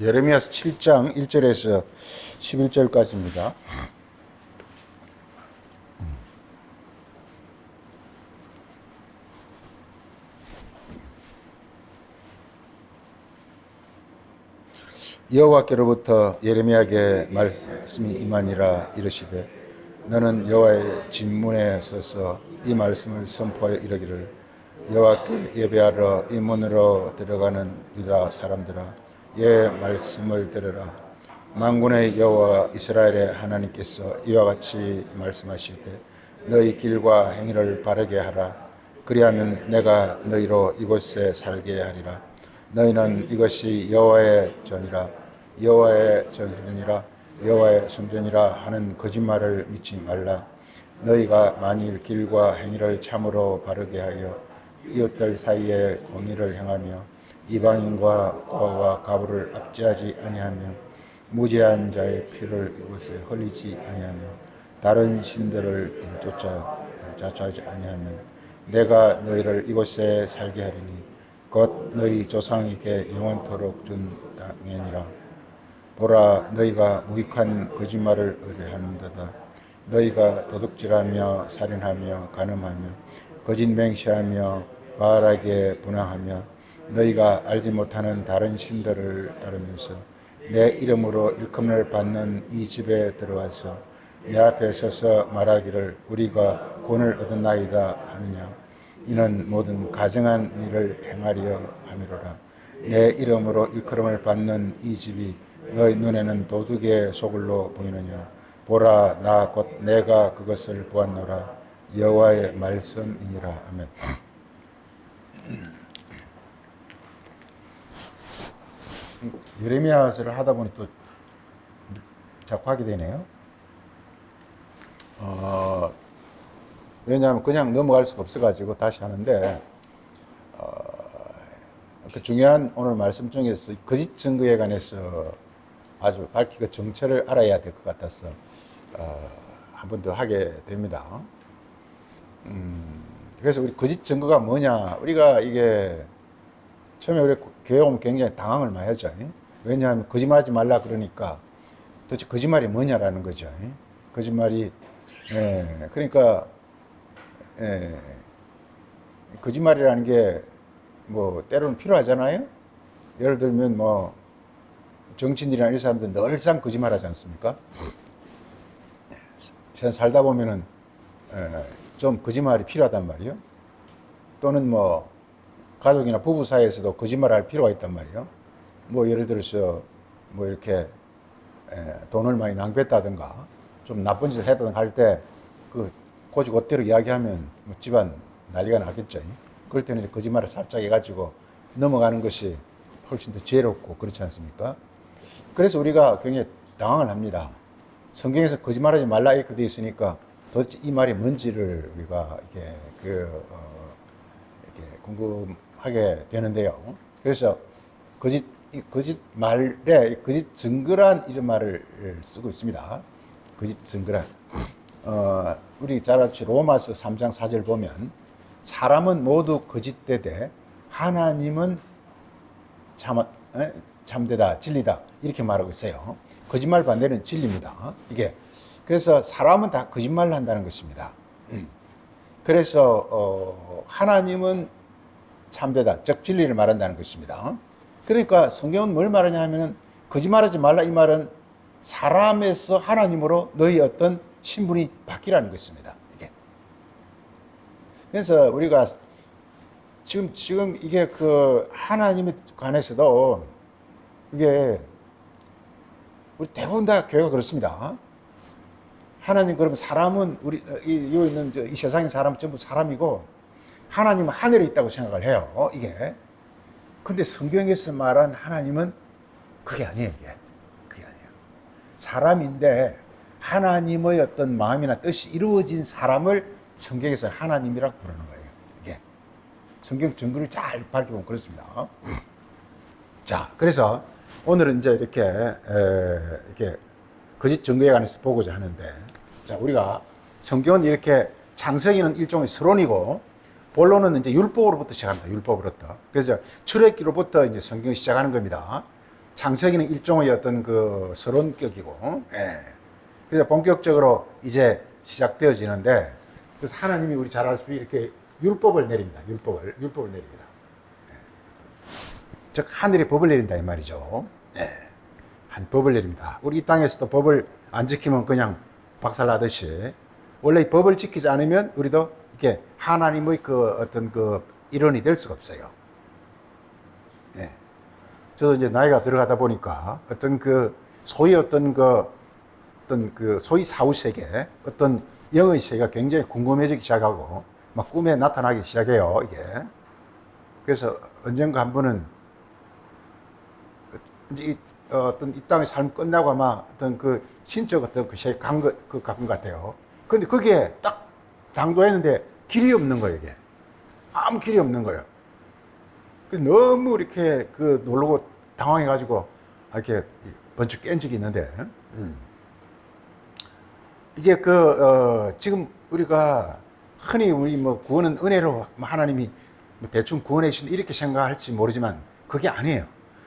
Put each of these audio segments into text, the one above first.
예레미야서 7장 1절에서 11절까지입니다. 여호와께로부터 예레미야에게 말씀이 임하니라. 이르시되 너는 여호와의 진문에 서서 이 말씀을 선포하여 이르기를, 여호와께 예배하러 이 문으로 들어가는 유다 사람들아, 예 말씀을 들으라. 만군의 여호와 이스라엘의 하나님께서 이와 같이 말씀하시되 너희 길과 행위를 바르게 하라. 그리하면 내가 너희로 이곳에 살게 하리라. 너희는 이것이 여호와의 전이라, 여호와의 전이라, 여호와의 성전이라 하는 거짓말을 믿지 말라. 너희가 만일 길과 행위를 참으로 바르게 하여 이웃들 사이에 공의를 행하며 이방인과 고아와 가부를 압제하지 아니하며 무죄한 자의 피를 이곳에 흘리지 아니하며 다른 신들을 자초하지 아니하면 내가 너희를 이곳에 살게 하리니 곧 너희 조상에게 영원토록 준 땅이니라. 보라, 너희가 무익한 거짓말을 의뢰하는도다. 너희가 도둑질하며 살인하며 간음하며 거짓 맹세하며 바알에게 분향하며 너희가 알지 못하는 다른 신들을 따르면서 내 이름으로 일컬음을 받는 이 집에 들어와서 내 앞에 서서 말하기를 우리가 구원을 얻었나이다 하느냐. 이는 모든 가증한 일을 행하려 함이로라. 내 이름으로 일컬음을 받는 이 집이 너희 눈에는 도둑의 소굴로 보이느냐. 보라, 나 곧 내가 그것을 보았노라. 여호와의 말씀이니라. 아멘. 예레미야서를 하다 보니 또 자꾸 하게 되네요. 왜냐하면 그냥 넘어갈 수가 없어가지고 다시 하는데, 그 중요한 오늘 말씀 중에서 거짓 증거에 관해서 아주 밝히고 정체를 알아야 될 것 같아서 한 번 더 하게 됩니다. 그래서 우리 거짓 증거가 뭐냐, 우리가 이게 처음에 우리 교회 오면 굉장히 당황을 많이 하죠. 왜냐하면 거짓말하지 말라 그러니까 도대체 거짓말이 뭐냐라는 거죠. 거짓말이, 그러니까 거짓말이라는 게 뭐 때로는 필요하잖아요. 예를 들면 뭐 정치인이나 이런 사람들 늘상 거짓말하지 않습니까? 세상 살다 보면은 좀 거짓말이 필요하단 말이에요. 또는 뭐 가족이나 부부 사이에서도 거짓말할 필요가 있단 말이에요. 뭐 예를 들어서 뭐 이렇게 돈을 많이 낭비했다든가 좀 나쁜 짓을 했다든가 할 때 그 고지 곧대로 이야기하면 뭐 집안 난리가 나겠죠. 그럴 때는 거짓말을 살짝 해가지고 넘어가는 것이 훨씬 더 지혜롭고 그렇지 않습니까? 그래서 우리가 굉장히 당황을 합니다. 성경에서 거짓말하지 말라 이렇게 되어 있으니까 도대체 이 말이 뭔지를 우리가 이렇게 궁금하게 되는데요. 그래서 거짓 말에 거짓 증거란 이런 말을 쓰고 있습니다. 거짓 증거란. 우리 잘 아시죠? 로마서 3장 4절 보면 사람은 모두 거짓되되 하나님은 참되다, 진리다 이렇게 말하고 있어요. 거짓말 반대는 진리입니다. 이게 그래서 사람은 다 거짓말을 한다는 것입니다. 그래서 하나님은 참되다, 즉 진리를 말한다는 것입니다. 그러니까 성경은 뭘 말하냐 하면은 거짓말하지 말라 이 말은 사람에서 하나님으로 너희 어떤 신분이 바뀌라는 것입니다. 이게. 그래서 우리가 지금 이게 그 하나님에 관해서도 이게 우리 대부분 다 교회가 그렇습니다. 하나님 그러면 사람은 우리 이 있는 이 세상의 사람은 전부 사람이고 하나님은 하늘에 있다고 생각을 해요. 이게. 근데 성경에서 말한 하나님은 그게 아니에요. 그게 아니에요. 사람인데 하나님의 어떤 마음이나 뜻이 이루어진 사람을 성경에서 하나님이라고 부르는 거예요. 이게. 성경 증거를 잘 밝혀보면 그렇습니다. 자, 그래서 오늘은 이제 이렇게 거짓 증거에 관해서 보고자 하는데, 자, 우리가 성경은 이렇게 창세기는 일종의 서론이고 본론은 이제 율법으로부터 시작합니다. 율법으로부터. 그래서 출애굽기로부터 이제 성경이 시작하는 겁니다. 창세기는 일종의 어떤 그 서론격이고, 예. 그래서 본격적으로 이제 시작되어지는데, 그래서 하나님이 우리 잘 아시다시피 이렇게 율법을 내립니다. 율법을 내립니다. 예. 즉 하늘의 법을 내린다 이 말이죠. 예. 한 법을 내립니다. 우리 이 땅에서도 법을 안 지키면 그냥 박살나듯이, 원래 이 법을 지키지 않으면 우리도 이렇게 하나님의 그 어떤 그 일원이 될 수가 없어요. 예. 저도 이제 나이가 들어가다 보니까 어떤 그 소위 어떤 그 소위 사후 세계, 어떤 영의 세계가 굉장히 궁금해지기 시작하고 막 꿈에 나타나기 시작해요, 이게. 그래서 언젠가 한 번은 이제 어떤 이 땅의 삶 끝나고 아마 어떤 그 신적 어떤 그 세계 간 것 같아요. 근데 거기에 딱 당도했는데 길이 없는 거예요, 이게. 아무 길이 없는 거예요. 너무 이렇게 그 놀라고 당황해가지고 이렇게 번쩍 깬 적이 있는데, 이게 지금 우리가 흔히 우리 뭐 구원은 은혜로 하나님이 뭐 대충 구원해 주신 이렇게 생각할지 모르지만 그게 아니에요.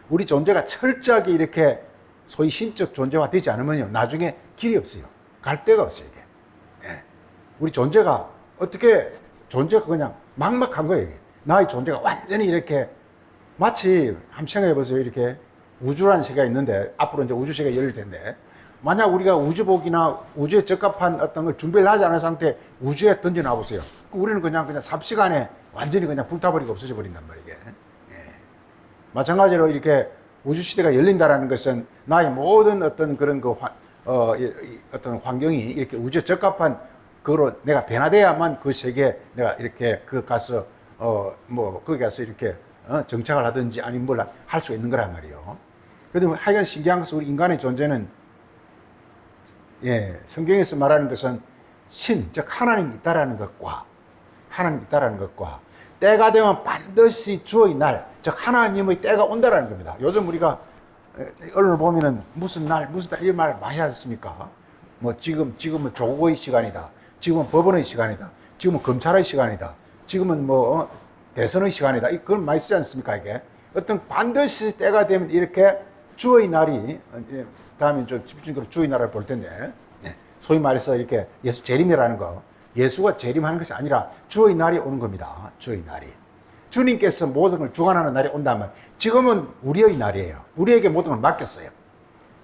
우리 존재가 철저하게 이렇게 소위 신적 존재화 되지 않으면요, 나중에 길이 없어요. 갈 데가 없어요, 이게. 예. 우리 존재가 어떻게 존재가 그냥 막막한 거예요, 이게. 나의 존재가 완전히 이렇게 마치 한번 생각해 보세요. 이렇게 우주라는 세계가 있는데 앞으로 이제 우주 세계가 열릴 텐데, 만약 우리가 우주복이나 우주에 적합한 어떤 걸 준비를 하지 않은 상태 우주에 던져놔 보세요. 우리는 그냥 삽시간에 완전히 그냥 불타버리고 없어져 버린단 말이에요. 예. 마찬가지로 이렇게 우주 시대가 열린다라는 것은 나의 모든 어떤 그런 어떤 환경이 이렇게 우주에 적합한 그로 내가 변화돼야만 그 세계에 내가 이렇게 가서 거기 가서 이렇게 정착을 하든지 아니면 뭘 할 수가 있는 거란 말이에요. 그런데 하여간 신기한 것은 우리 인간의 존재는, 예, 성경에서 말하는 것은 신, 즉 하나님이 있다라는 것과 때가 되면 반드시 주의 날, 즉 하나님의 때가 온다라는 겁니다. 요즘 우리가 언론을 보면은 무슨 날 이런 말 많이 하셨습니까? 뭐 지금은 조국의 시간이다. 지금은 법원의 시간이다. 지금은 검찰의 시간이다. 지금은 뭐 대선의 시간이다. 그걸 많이 쓰지 않습니까, 이게? 어떤 반드시 때가 되면 이렇게 주의 날이, 다음에 좀 집중적으로 주의 날을 볼 텐데, 소위 말해서 이렇게 예수 재림이라는 거, 예수가 재림하는 것이 아니라 주의 날이 오는 겁니다. 주의 날이. 주님께서 모든 걸 주관하는 날이 온다면 지금은 우리의 날이에요. 우리에게 모든 걸 맡겼어요.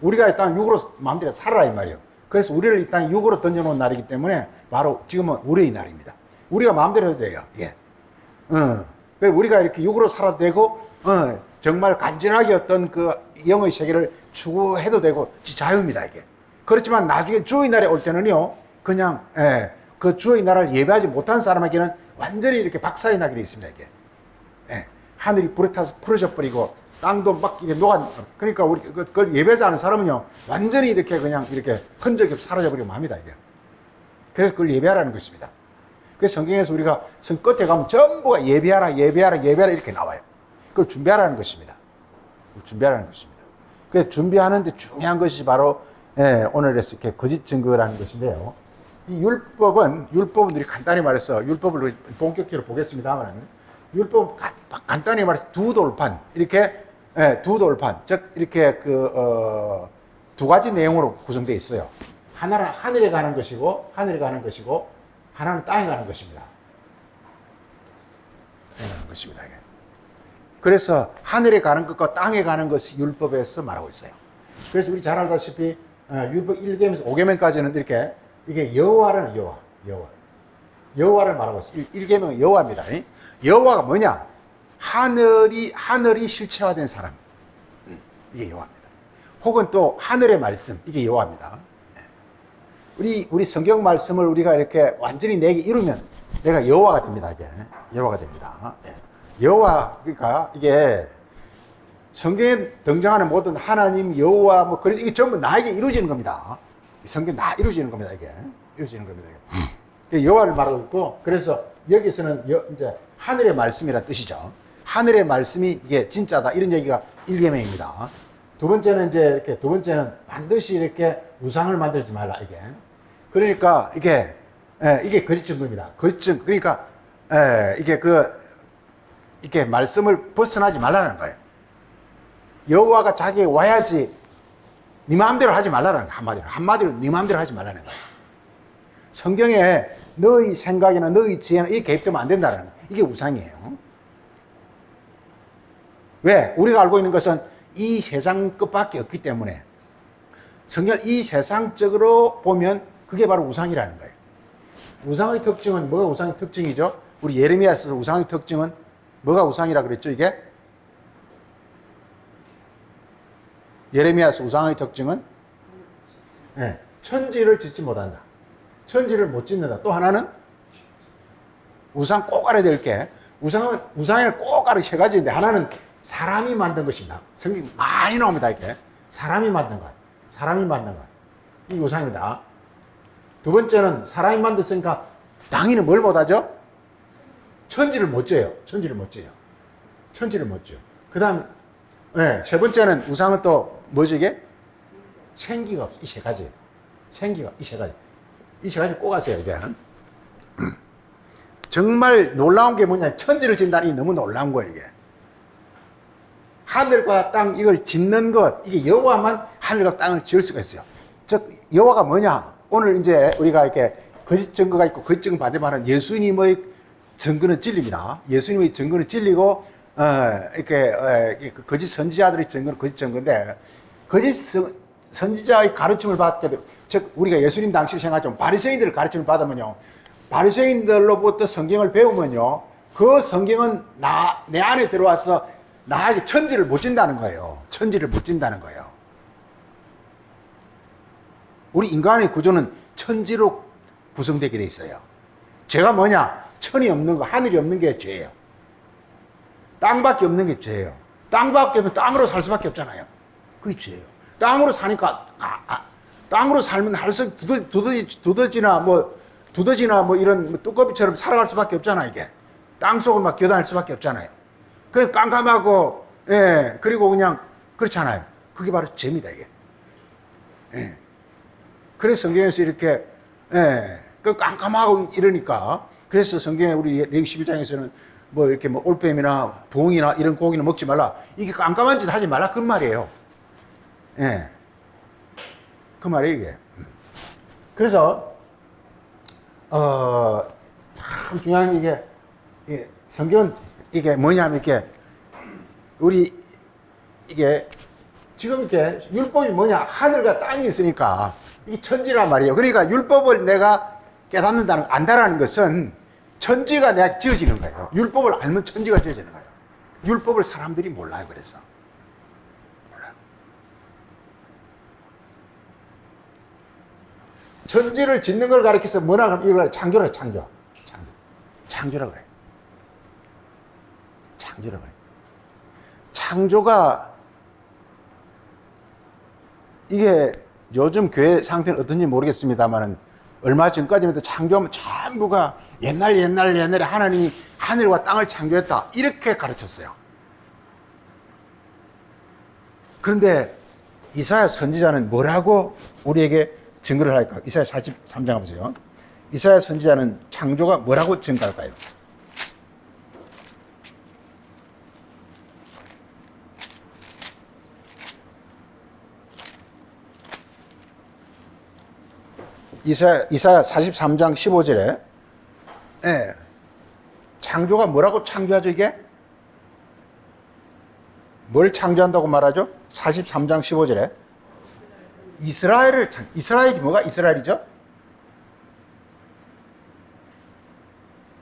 우리가 이 땅 육으로 마음대로 살아라 이 말이에요. 그래서 우리를 이 땅에 육으로 던져놓은 날이기 때문에 바로 지금은 우리의 날입니다. 우리가 마음대로 해도 돼요. 예. 우리가 이렇게 육으로 살아도 되고, 정말 간절하게 어떤 그 영의 세계를 추구해도 되고, 자유입니다, 이게. 그렇지만 나중에 주의 날에 올 때는요, 그냥, 그 주의 날을 예배하지 못한 사람에게는 완전히 이렇게 박살이 나게 되어 있습니다, 이게. 예. 하늘이 불에 타서 풀어져 버리고, 땅도 막 이렇게 그러니까 우리 그걸 예배하지 않은 사람은요, 완전히 이렇게 그냥 이렇게 흔적이 사라져 버리고 맙니다, 이게. 그래서 그걸 예배하라는 것입니다. 그래서 성경에서 우리가 성 끝에 가면 전부가 예배하라 이렇게 나와요. 그걸 준비하라는 것입니다. 그래서 준비하는데 중요한 것이 바로, 오늘에서 이렇게 거짓 증거라는 것인데요. 이 율법은 우리 간단히 말해서 율법을 본격적으로 보겠습니다만, 율법은 간단히 말해서 두 돌판, 이렇게, 두 돌판, 즉 이렇게 두 가지 내용으로 구성되어 있어요. 하나는 하늘에 가는 것이고 하나는 땅에 가는 것입니다. 그래서 하늘에 가는 것과 땅에 가는 것이 율법에서 말하고 있어요. 그래서 우리 잘 알다시피 율법 1계명에서 5계명까지는 이렇게, 이게 여호와라는 여호와를 말하고 있어요. 1계명은 여호와입니다. 여호와가 뭐냐? 하늘이 실체화된 사람, 이게 여호와입니다. 혹은 또 하늘의 말씀, 이게 여호와입니다. 우리 성경 말씀을 우리가 이렇게 완전히 내게 이루면 내가 여호와가 됩니다. 이게 여호와가 됩니다. 여호와, 그러니까 이게 성경에 등장하는 모든 하나님, 여호와, 뭐 그런 이게 전부 나에게 이루어지는 겁니다. 성경 다 이루어지는 겁니다. 이게 이루어지는 겁니다. 여호와를 말하고 있고, 그래서 여기서는 이제 하늘의 말씀이라는 뜻이죠. 하늘의 말씀이 이게 진짜다, 이런 얘기가 1계명입니다. 두 번째는 반드시 이렇게 우상을 만들지 말라, 이게. 그러니까 이게 거짓 증거입니다. 거짓 증거. 그러니까 이게 말씀을 벗어나지 말라는 거예요. 여호와가 자기에게 와야지 네 마음대로 하지 말라는 거야. 한마디로 네 마음대로 하지 말라는 거야. 성경에 너희 생각이나 너희 지혜나 이게 개입되면 안 된다는 거야. 이게 우상이에요. 왜? 우리가 알고 있는 것은 이 세상 끝밖에 없기 때문에 성경 이 세상적으로 보면 그게 바로 우상이라는 거예요. 우상의 특징은 뭐가 우상의 특징이죠? 우리 예레미야서 우상의 특징은 뭐가 우상이라 그랬죠? 이게 예레미야서 우상의 특징은 네, 천지를 짓지 못한다. 천지를 못 짓는다. 또 하나는 우상 꼭 알아야 될 게 우상에는 꼭 알아야 세 가지인데 하나는 사람이 만든 것입니다. 성경 많이 나옵니다. 이게 사람이 만든 것, 사람이 만든 것. 이게 우상입니다. 두 번째는 사람이 만들었으니까 당연히 뭘 못하죠? 천지를 못 져요. 천지를 못 져요. 천지를 못 져요. 그 다음 네, 세 번째는 우상은 또 뭐죠 이게? 생기가 없어. 이 세 가지. 생기가 이 세 가지. 이 세 가지 꼭 아세요 이게. 정말 놀라운 게 뭐냐? 천지를 짓다니 너무 놀라운 거예요 이게. 하늘과 땅 이걸 짓는 것 이게 여호와만 하늘과 땅을 지을 수가 있어요. 즉 여호와가 뭐냐? 오늘 이제 우리가 이렇게 거짓 증거가 있고 거짓 증거 반대말은 예수님의 증거는 진리입니다. 예수님의 증거는 진리고 이렇게 거짓 선지자들의 증거는 거짓 증거인데 거짓 선지자의 가르침을 받게 되고 즉 우리가 예수님 당시 생활 중 바리새인들의 가르침을 받으면요 바리새인들로부터 성경을 배우면요 그 성경은 내 안에 들어와서 나에게 천지를 못 진다는 거예요. 천지를 못 진다는 거예요. 우리 인간의 구조는 천지로 구성되게 돼 있어요. 죄가 뭐냐? 천이 없는 거, 하늘이 없는 게 죄예요. 땅밖에 없는 게 죄예요. 땅밖에 없으면 땅으로 살 수밖에 없잖아요. 그게 죄예요. 땅으로 사니까 땅으로 살면 할수 두더지나 뭐 이런 뚜꺼비처럼 살아갈 수밖에 없잖아 이게. 땅 속을 막 기어다닐 수밖에 없잖아요. 그래 깜깜하고 예 그리고 그냥 그렇잖아요. 그게 바로 죄입니다 이게. 예. 그래서 성경에서 이렇게 그 깜깜하고 이러니까 그래서 성경에 우리 레위기 11장에서는 뭐 이렇게 뭐 올빼미나 부엉이나 이런 고기는 먹지 말라. 이게 깜깜한 짓 하지 말라 그 말이에요. 예. 그 말이에요 이게. 그래서 참 중요한 게 이게 성경은 이게 뭐냐면 이게 우리 이게 지금 이렇게 율법이 뭐냐 하늘과 땅이 있으니까 이 천지란 말이에요. 그러니까 율법을 내가 깨닫는다는 안다라는 것은 천지가 내가 지어지는 거예요. 율법을 알면 천지가 지어지는 거예요. 율법을 사람들이 몰라요. 그래서 몰라요. 천지를 짓는 걸 가리켜서 뭐라 그러면 이걸 창조라 창조라 그래. 창조라 그래. 창조가 이게 요즘 교회 상태는 어떤지 모르겠습니다만은 얼마 전까지만 해도 창조하면 전부가 옛날에 하나님이 하늘과 땅을 창조했다 이렇게 가르쳤어요. 그런데 이사야 선지자는 뭐라고 우리에게 증거를 할까? 이사야 43장 보세요. 이사야 선지자는 창조가 뭐라고 증거할까요? 이사야 43장 15절에 창조가 뭐라고 창조하죠 이게? 뭘 창조한다고 말하죠? 43장 15절에 이스라엘이 뭐가 이스라엘이죠?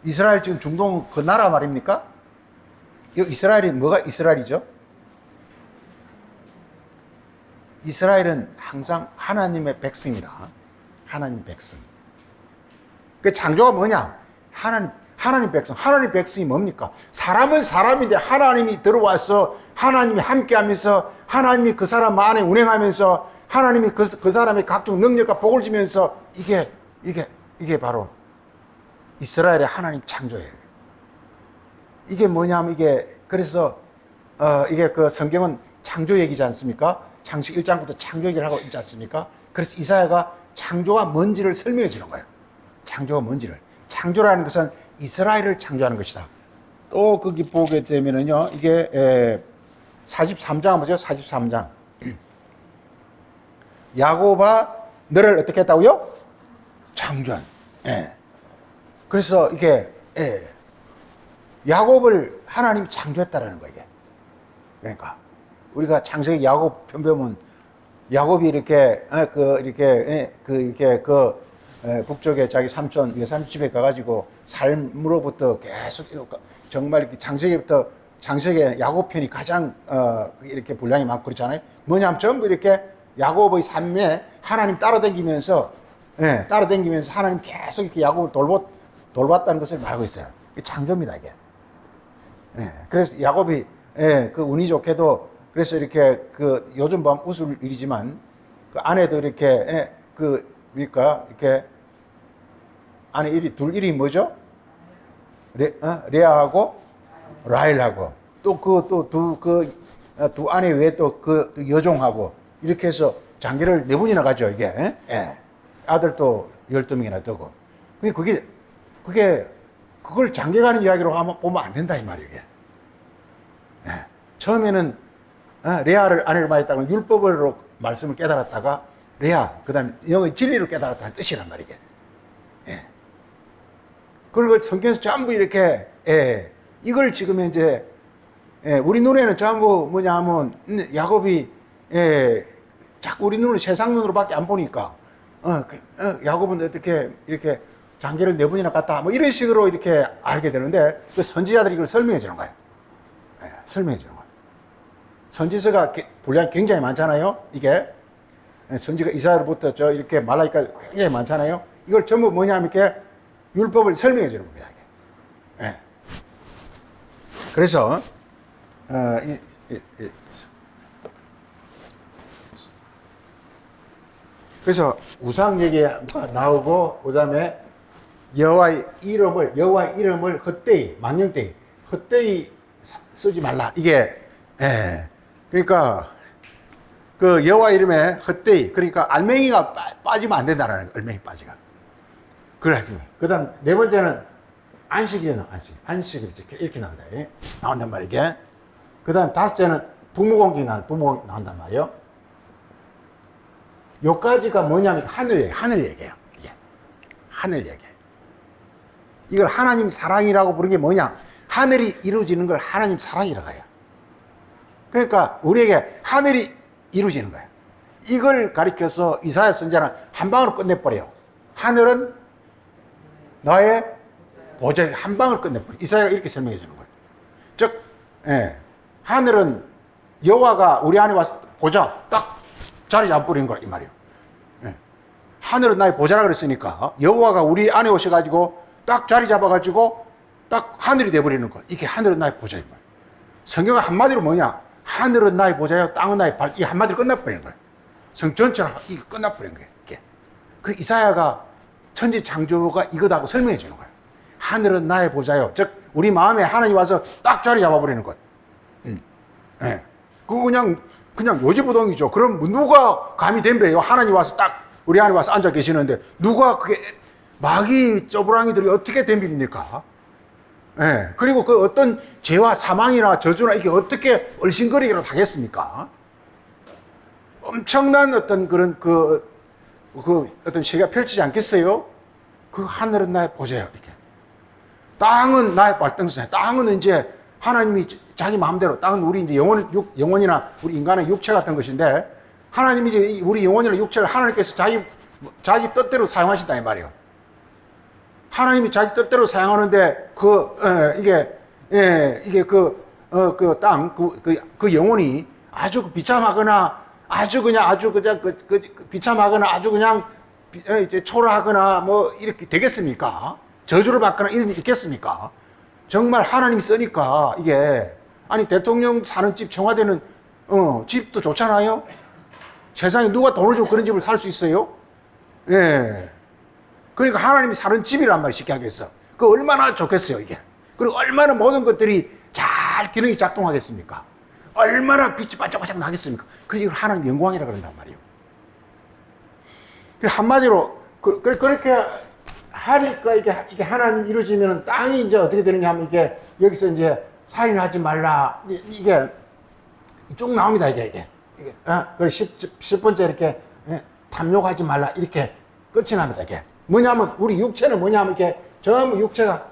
이스라엘 지금 중동 그 나라 말입니까? 이스라엘이 뭐가 이스라엘이죠? 이스라엘은 항상 하나님의 백성입니다. 하나님 백성. 그 창조가 뭐냐? 하나님 백성. 하나님 백성이 뭡니까? 사람은 사람인데 하나님이 들어와서 하나님이 함께 하면서 하나님이 그 사람 안에 운행하면서 하나님이 그 사람의 각종 능력과 복을 주면서 이게 바로 이스라엘의 하나님 창조예요. 이게 뭐냐면 그래서 이게 그 성경은 창조 얘기지 않습니까? 창세기 1장부터 창조 얘기를 하고 있지 않습니까? 그래서 이사야가 창조가 뭔지를 설명해 주는 거예요. 창조가 뭔지를. 창조라는 것은 이스라엘을 창조하는 것이다. 또 거기 보게 되면은요, 이게 43장 보세요. 43장. 야곱아 너를 어떻게 했다고요? 창조한. 예. 그래서 이게 야곱을 하나님이 창조했다라는 거예요. 이게. 그러니까 우리가 창세기 야곱 편보면 야곱이 이렇게 북쪽에 자기 삼촌 외삼촌 집에 가가지고 삶으로부터 계속 정말 이렇게 창세기 야곱 편이 가장 이렇게 분량이 많고 그렇잖아요. 뭐냐면 전부 이렇게 야곱의 삶에 하나님 따라다니면서 하나님 계속 이렇게 야곱을 돌봤다는 것을 말하고 있어요. 이게 창조입니다, 이게. 그래서 야곱이 그 운이 좋게도 그래서 이렇게 그 요즘 보면 웃을 일이지만 그 아내도 이렇게 이렇게 아내 둘 이름이 뭐죠? 레아하고 라헬하고 두 아내 외에 또 그 여종하고 이렇게 해서 장계를 4분이나 가죠, 이게. 아들도 12명이나 되고. 그걸 장계가는 이야기로 보면 안 된다, 이 말이에요, 이게. 처음에는 레아를 아내를 맞았다는 율법으로 말씀을 깨달았다가 레아, 그 다음에 영의 진리로 깨달았다는 뜻이란 말이게. 그걸 성경에서 전부 이렇게, 이걸 지금 이제, 우리 눈에는 전부 뭐냐 하면, 야곱이, 자꾸 우리 눈을 세상 눈으로밖에 안 보니까, 야곱은 어떻게 이렇게 장계를 4번이나 갔다, 뭐 이런 식으로 이렇게 알게 되는데, 그 선지자들이 이걸 설명해 주는 거예요. 설명해 주는 거예요. 선지서가 분량이 굉장히 많잖아요. 이게. 선지가 이사야로부터 이렇게 말라기까지 굉장히 많잖아요. 이걸 전부 뭐냐면 이렇게 율법을 설명해 주는 겁니다. 이게. 그래서, 그래서 우상 얘기가 나오고, 그 다음에 여호와의 이름을 헛되이, 망령되이, 헛되이 쓰지 말라. 이게, 그러니까, 그 여호와 이름에 헛되이, 그러니까 알맹이가 빠지면 안 된다라는 거예요. 알맹이 빠지가. 그래. 그 다음, 4번째는 안식이에요, 안식. 이렇게 나온단 말이에요, 이게. 그 다음, 5째는 부모공기 나온단 말이에요. 요까지가 뭐냐면 하늘 얘기예요. 이게. 하늘 얘기예요. 이걸 하나님 사랑이라고 부르는 게 뭐냐? 하늘이 이루어지는 걸 하나님 사랑이라고 해요. 그러니까 우리에게 하늘이 이루어지는 거예요. 이걸 가리켜서 이사야 선지자는 한 방으로 끝내버려요. 하늘은 나의 보좌의 한 방을 끝내버려요. 이사야가 이렇게 설명해 주는 거예요. 즉, 하늘은 여호와가 우리 안에 와서 보좌 딱 자리 잡아버리는 거야, 이 말이에요. 하늘은 나의 보좌라 그랬으니까 여호와가 우리 안에 오셔가지고 딱 자리 잡아가지고 딱 하늘이 돼버리는 거야. 이게 하늘은 나의 보좌인 거야. 성경은 한마디로 뭐냐? 하늘은 나의 보좌요, 땅은 나의 발. 이 한마디로 끝나버리는 거야. 성 전체로 이게 끝나버리는 거야. 이게. 그 이사야가 천지 창조가 이거다고 설명해 주는 거야. 하늘은 나의 보좌요. 즉 우리 마음에 하나님 와서 딱 자리 잡아버리는 거야. 그거 그냥 요지부동이죠. 그럼 누가 감히 덤벼요? 하나님 와서 딱 우리 안에 와서 앉아 계시는데 누가 그게 마귀 쪼부랑이들이 어떻게 덤빕니까? 그리고 그 어떤 죄와 사망이나 저주나 이게 어떻게 얼씬거리기라도 하겠습니까? 엄청난 어떤 그런 어떤 세계가 펼치지 않겠어요? 그 하늘은 나의 보좌야, 이렇게. 땅은 나의 발등상. 땅은 이제 하나님이 자기 마음대로, 땅은 우리 이제 영혼이나 우리 인간의 육체 같은 것인데, 하나님이 이제 우리 영혼이나 육체를 하나님께서 자기 뜻대로 사용하신다, 이 말이에요. 하나님이 자기 뜻대로 사용하는데, 이게 그 영혼이 아주 비참하거나, 비참하거나, 아주 그냥, 이제 초라하거나, 뭐, 이렇게 되겠습니까? 저주를 받거나 이런 일이 있겠습니까? 정말 하나님이 쓰니까, 이게, 아니, 대통령 사는 집, 청와대는, 집도 좋잖아요? 세상에 누가 돈을 주고 그런 집을 살 수 있어요? 그러니까 하나님이 사는 집이란 말이 쉽게 하겠어. 그 얼마나 좋겠어요, 이게. 그리고 얼마나 모든 것들이 잘 기능이 작동하겠습니까? 얼마나 빛이 반짝반짝 나겠습니까? 그래서 이걸 하나님 영광이라 그런단 말이에요. 한마디로, 그렇게 하니까 이게 하나님 이루어지면 땅이 이제 어떻게 되느냐 하면 이게 여기서 이제 살인하지 말라. 이게 쭉 나옵니다, 이게. 그리고 10번째 이렇게, 탐욕하지 말라. 이렇게 끝이 납니다, 이게. 뭐냐면, 우리 육체는 뭐냐면, 이렇게 전부 육체가,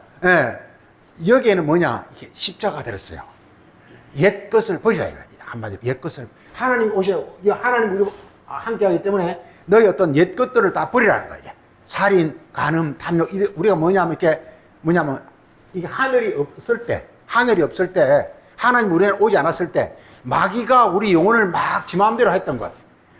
여기에는 뭐냐, 이게 십자가가 들었어요. 옛 것을 버리라, 이거. 한마디로, 옛 것을. 하나님 하나님 우리 함께 하기 때문에 너희 어떤 옛 것들을 다 버리라는 거야, 이게. 살인, 간음, 탐욕, 우리가 뭐냐면, 이게 하늘이 없을 때, 하나님 우리에 오지 않았을 때, 마귀가 우리 영혼을 막 지 마음대로 했던 것.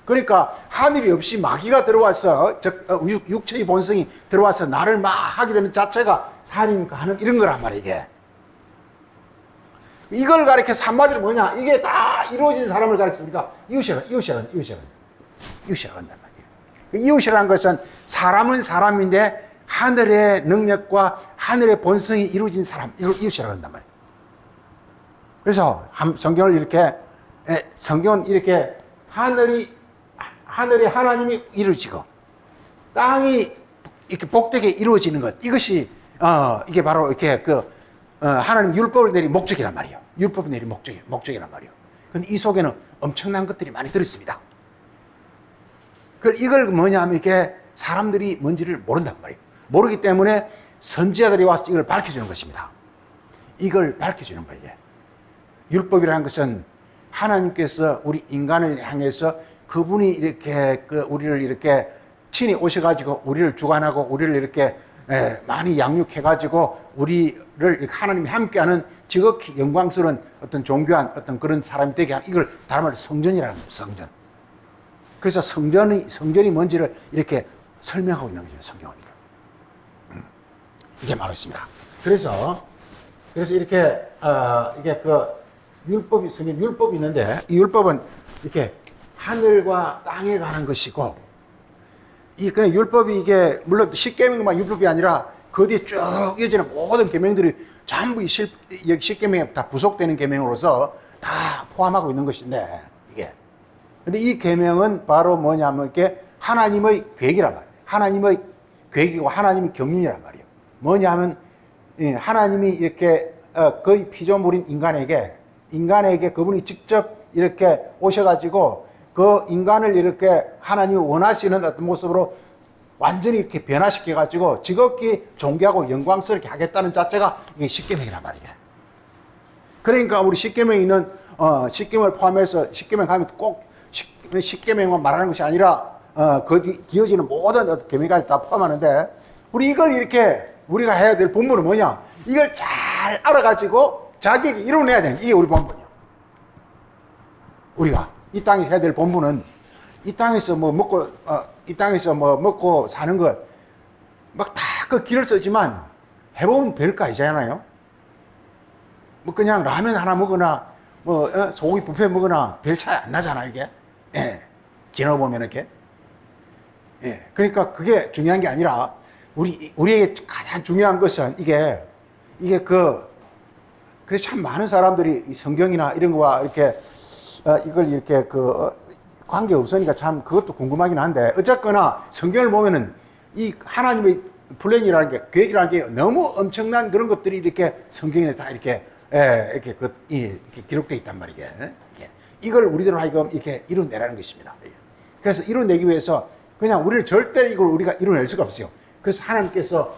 그러니까 하늘이 없이 마귀가 들어와서, 육체의 본성이 들어와서 나를 막 하게 되는 자체가 살인, 간음 이런 거란 말이야, 이게. 이걸 가리켜서 한마디로 뭐냐, 이게 다 이루어진 사람을 가리켜서 우리가 이웃이라는 말이에요. 이웃이라는 것은 사람은 사람인데 하늘의 능력과 하늘의 본성이 이루어진 사람, 이걸 이웃이라고 한단 말이에요. 그래서 성경은 이렇게 하늘에 하나님이 이루어지고 땅이 이렇게 복되게 이루어지는 것, 이것이 이게 바로 이렇게 하나님 율법을 내린 목적이란 말이에요. 율법을 내린 목적이란 말이에요. 근데 이 속에는 엄청난 것들이 많이 들어있습니다. 이걸 뭐냐 하면 이게 사람들이 뭔지를 모른단 말이에요. 모르기 때문에 선지자들이 와서 이걸 밝혀주는 것입니다. 이걸 밝혀주는 거예요, 이게. 율법이라는 것은 하나님께서 우리 인간을 향해서 그분이 이렇게 우리를 이렇게 친히 오셔가지고 우리를 주관하고 우리를 이렇게 많이 양육해가지고 우리를 하나님이 함께하는 지극히 영광스러운 어떤 존귀한 어떤 그런 사람이 되게 하는, 이걸 다른 말로 성전이라는 거예요, 성전. 그래서 성전이 뭔지를 이렇게 설명하고 있는 거죠, 성경은. 이게 바로 있습니다. 그래서 이렇게, 이게 성경 율법이 있는데, 이 율법은 이렇게 하늘과 땅에 관한 것이고, 그냥 율법이 이게, 물론 십계명만 율법이 아니라, 그 뒤에 쭉 이어지는 모든 계명들이 전부 십계명에 다 부속되는 계명으로서 다 포함하고 있는 것인데, 이게. 근데 이 계명은 바로 뭐냐면, 이렇게 하나님의 계획이란 말이에요. 하나님의 계획이고 하나님의 경륜이란 말이에요. 뭐냐면, 하나님이 이렇게 거의 피조물인 인간에게 그분이 직접 이렇게 오셔가지고 그 인간을 이렇게 하나님이 원하시는 어떤 모습으로 완전히 이렇게 변화시켜가지고 지극히 존귀하고 영광스럽게 하겠다는 자체가 이게 십계명이란 말이에요. 그러니까 우리 십계명에 있는 십계명을 포함해서 십계명 하면 꼭 십계명만 말하는 것이 아니라 그 이어지는 모든 어떤 계명까지 다 포함하는데, 이걸 이렇게 우리가 해야 될 본분은 뭐냐? 이걸 잘 알아가지고 자기에게 이뤄내야 되는, 이게 우리 본분이에요. 우리가 이 땅에 해야 될 본분은 이 땅에서 먹고 사는 것 막 다 그 길을 쓰지만 해보면 별거 아니잖아요. 뭐 그냥 라면 하나 먹거나 소고기 뷔페 먹거나 별 차이 안 나잖아요, 이게. 지나보면 이렇게. 그러니까 그게 중요한 게 아니라 우리에게 가장 중요한 것은 그래서 참 많은 사람들이 이 성경이나 이런 거와 이렇게 이걸 이렇게 관계 없으니까 참 그것도 궁금하긴 한데, 어쨌거나 성경을 보면은 이 하나님의 플랜이라는 게, 계획이라는 게 너무 엄청난 그런 것들이 이렇게 성경에 다 이렇게 기록되어 있단 말이에요. 이걸 우리대로 하여금 이렇게 이뤄내라는 것입니다. 그래서 이뤄내기 위해서 그냥 우리를 절대 이걸 우리가 이뤄낼 수가 없어요. 그래서 하나님께서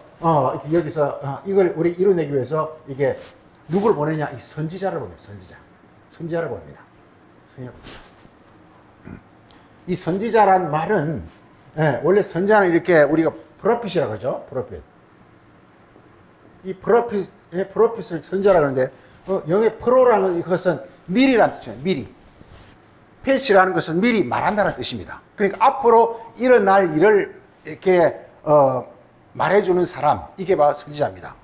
여기서 이걸 우리 이뤄내기 위해서 이게 누구를 보내냐? 이 선지자를 보내요. 선지자를 보냅니다. 이 선지자란 말은 원래 선지자는 이렇게 우리가 프로핏이라고 하죠. 프로핏. 이 프로핏을 선지자라고 하는데 영의 프로라는 것은 미리라는 뜻이에요. 미리. 패시라는 것은 미리 말한다는 뜻입니다. 그러니까 앞으로 일어날 일을 이렇게 말해주는 사람, 이게 바로 선지자입니다.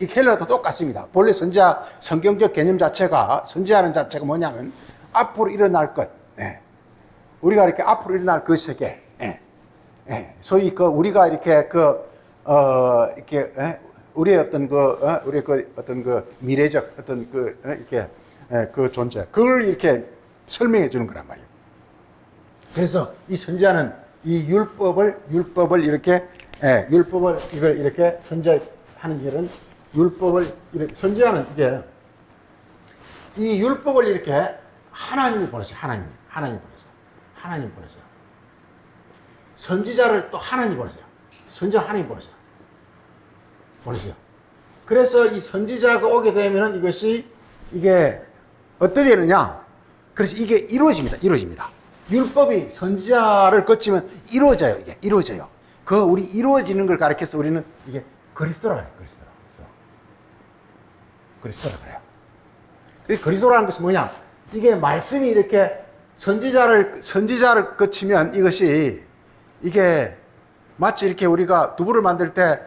이 헬라도 똑같습니다. 본래 선지자 성경적 개념 자체가, 선지자는 자체가 뭐냐면 앞으로 일어날 것, 우리가 이렇게 앞으로 일어날 것에게, 소위 우리가 이렇게 우리의 어떤 우리의 어떤 미래적 어떤 이렇게 그 존재, 그걸 이렇게 설명해 주는 거란 말이에요. 그래서 이 선지자는 이 율법을 이렇게 이걸 이렇게 선지하는 일은 율법을 이렇게 선지자는 이게 이 율법을 이렇게 하나님이 보내세요. 하나님이 보내세요. 하나님 보내세요. 선지자를 또 하나님 보내세요. 선지자 하나님 보내세요. 그래서 이 선지자가 오게 되면은 이것이 이게 어떻게 되느냐? 그래서 이게 이루어집니다. 율법이 선지자를 거치면 이루어져요. 이게 이루어져요. 그 우리 이루어지는 걸 가리켜서 우리는 이게 그리스도라 해요. 그리스도라 그래요. 그리스도라는 것은 뭐냐? 이게 말씀이 이렇게 선지자를 거치면 이것이 이게 마치 이렇게 우리가 두부를 만들 때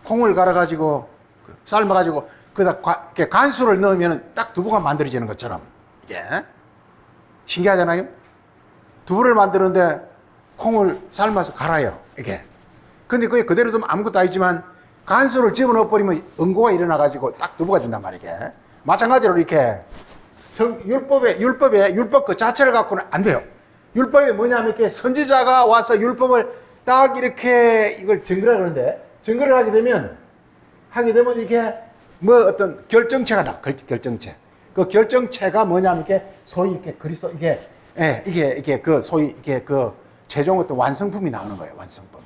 콩을 갈아가지고 삶아가지고 이렇게 간수를 넣으면 딱 두부가 만들어지는 것처럼 이게 신기하잖아요. 두부를 만드는데 콩을 삶아서 갈아요. 이게. 근데 그게 그대로 두면 아무것도 아니지만 간수를 집어넣어 버리면 응고가 일어나가지고 딱 두부가 된단 말이게. 마찬가지로 이렇게 율법 그 자체를 갖고는 안 돼요. 율법이 뭐냐면 이렇게 선지자가 와서 율법을 딱 이렇게 이걸 증거를 하는데 증거를 하게 되면 이게 뭐 어떤 결정체가 나. 결정체. 그 결정체가 뭐냐면 이게 소위 이렇게 그리스도 이게 그 소위 이게 그 최종 어떤 완성품이 나오는 거예요. 완성품.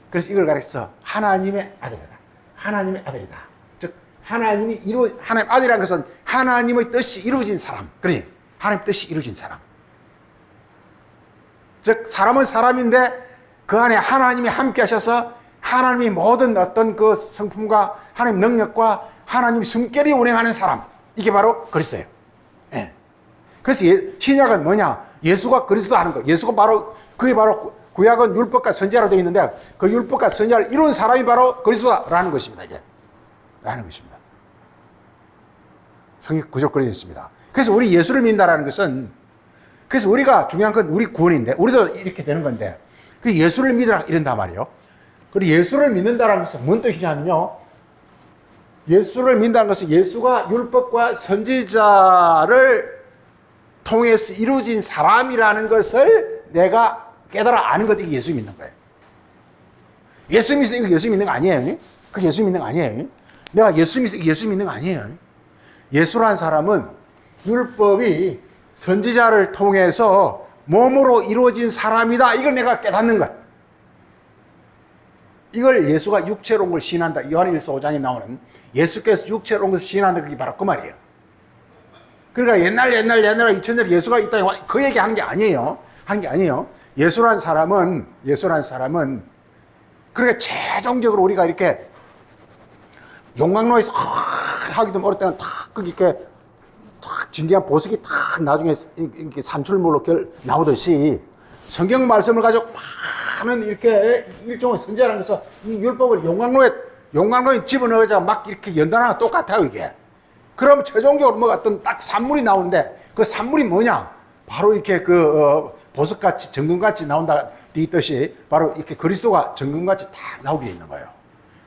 그래서 이걸 가리켜서 하나님의 아들이다. 즉 하나님 아들이라는 것은 하나님의 뜻이 이루어진 사람. 그래. 하나님 뜻이 이루어진 사람. 즉 사람은 사람인데 그 안에 하나님이 함께 하셔서 하나님이 모든 어떤 그 성품과 하나님 능력과 하나님의 숨결이 운행하는 사람. 이게 바로 그리스도예요. 예. 그래서 신약은 뭐냐? 예수가 그리스도 하는 거. 예수가 바로 그게 바로 구약은 율법과 선지자로 되어 있는데 그 율법과 선지자를 이룬 사람이 바로 그리스도라는 것입니다. 이제 라는 것입니다. 성경 구절 그려져 있습니다. 그래서 우리 예수를 믿는다라는 것은 그래서 우리가 중요한 건 우리 구원인데 우리도 이렇게 되는 건데 그 예수를 믿으라 이런단 말이에요. 그리고 예수를 믿는다라는 것은 뭔 뜻이냐면요. 예수를 믿는다는 것은 예수가 율법과 선지자를 통해서 이루어진 사람이라는 것을 내가 깨달아 아는 것이 예수 믿는 거예요. 예수 믿으면 이거 예수 믿는 거 아니에요. 그 예수 믿는 거 아니에요. 내가 예수 믿으면 예수 믿는 거 아니에요. 예수란 사람은 율법이 선지자를 통해서 몸으로 이루어진 사람이다. 이걸 내가 깨닫는 것. 이걸 예수가 육체로 온 걸 시인한다. 요한일서 5장에 나오는 예수께서 육체로 온 것을 시인한다. 그게 바로 그 말이에요. 그러니까 옛날 2000년 예수가 이 땅에 그 얘기 하는 게 아니에요. 예수란 사람은 그러니까 최종적으로 우리가 이렇게 용광로에서 하기도 어릴 때는 탁 이렇게 탁 진지한 보석이 탁 나중에 이렇게 산출물로 나오듯이 성경 말씀을 가지고 많은 이렇게 일종의 선지자라는 것은 이 율법을 용광로에 집어넣어서 막 이렇게 연단하는 거 똑같아요, 이게. 그럼 최종적으로 뭐 어떤 딱 산물이 나오는데 그 산물이 뭐냐? 바로 이렇게 보석같이 정금같이 나온다 돼 있듯이 바로 이렇게 그리스도가 정금같이 딱 나오게 있는 거예요.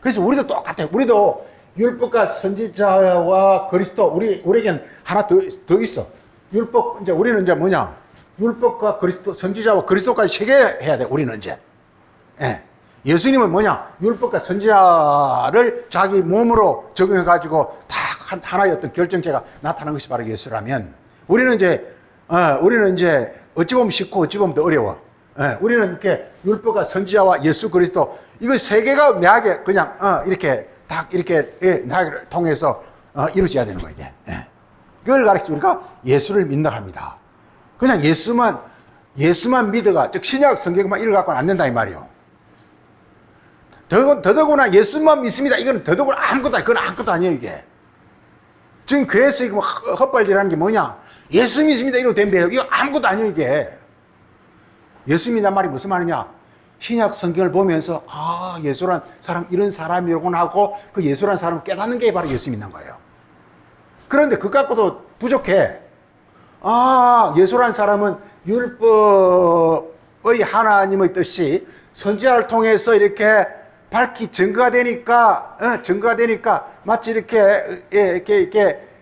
그래서 우리도 똑같아요. 우리도 율법과 선지자와 그리스도 우리에겐 하나 더 있어. 율법 이제 우리는 이제 뭐냐? 율법과 그리스도 선지자와 그리스도까지 체계해야 돼. 우리는 이제. 예. 예수님은 뭐냐? 율법과 선지자를 자기 몸으로 적용해 가지고 다 하나의 어떤 결정체가 나타난 것이 바로 예수라면 우리는 이제 어찌 보면 쉽고 어찌 보면 더 어려워. 예. 우리는 이렇게 율법과 선지자와 예수 그리스도 이거 세 개가 내하게 그냥 이렇게 딱 이렇게 나를 통해서 이루어져야 되는 거예요. 이게. 예. 그걸 가르쳐 우리가 예수를 믿는다 합니다. 그냥 예수만 믿어가 즉 신약 성경만 읽어갖고는 안 된다 이 말이에요. 더더구나 예수만 믿습니다. 이건 더더구나 그건 아무것도 아니에요 이게. 지금 교회에서 이거 헛발질하는 게 뭐냐? 예수 믿습니다 이러고 덤벼요. 이거 아무것도 아니에요 이게. 예수 믿는 말이 무슨 말이냐? 신약 성경을 보면서 예수란 사람 이런 사람이라고나 하고 그 예수란 사람을 깨닫는 게 바로 예수 믿는 거예요. 그런데 그것 갖고도 부족해. 예수란 사람은 율법의 하나님의 뜻이 선지자를 통해서 이렇게 밝히 증거가 되니까 마치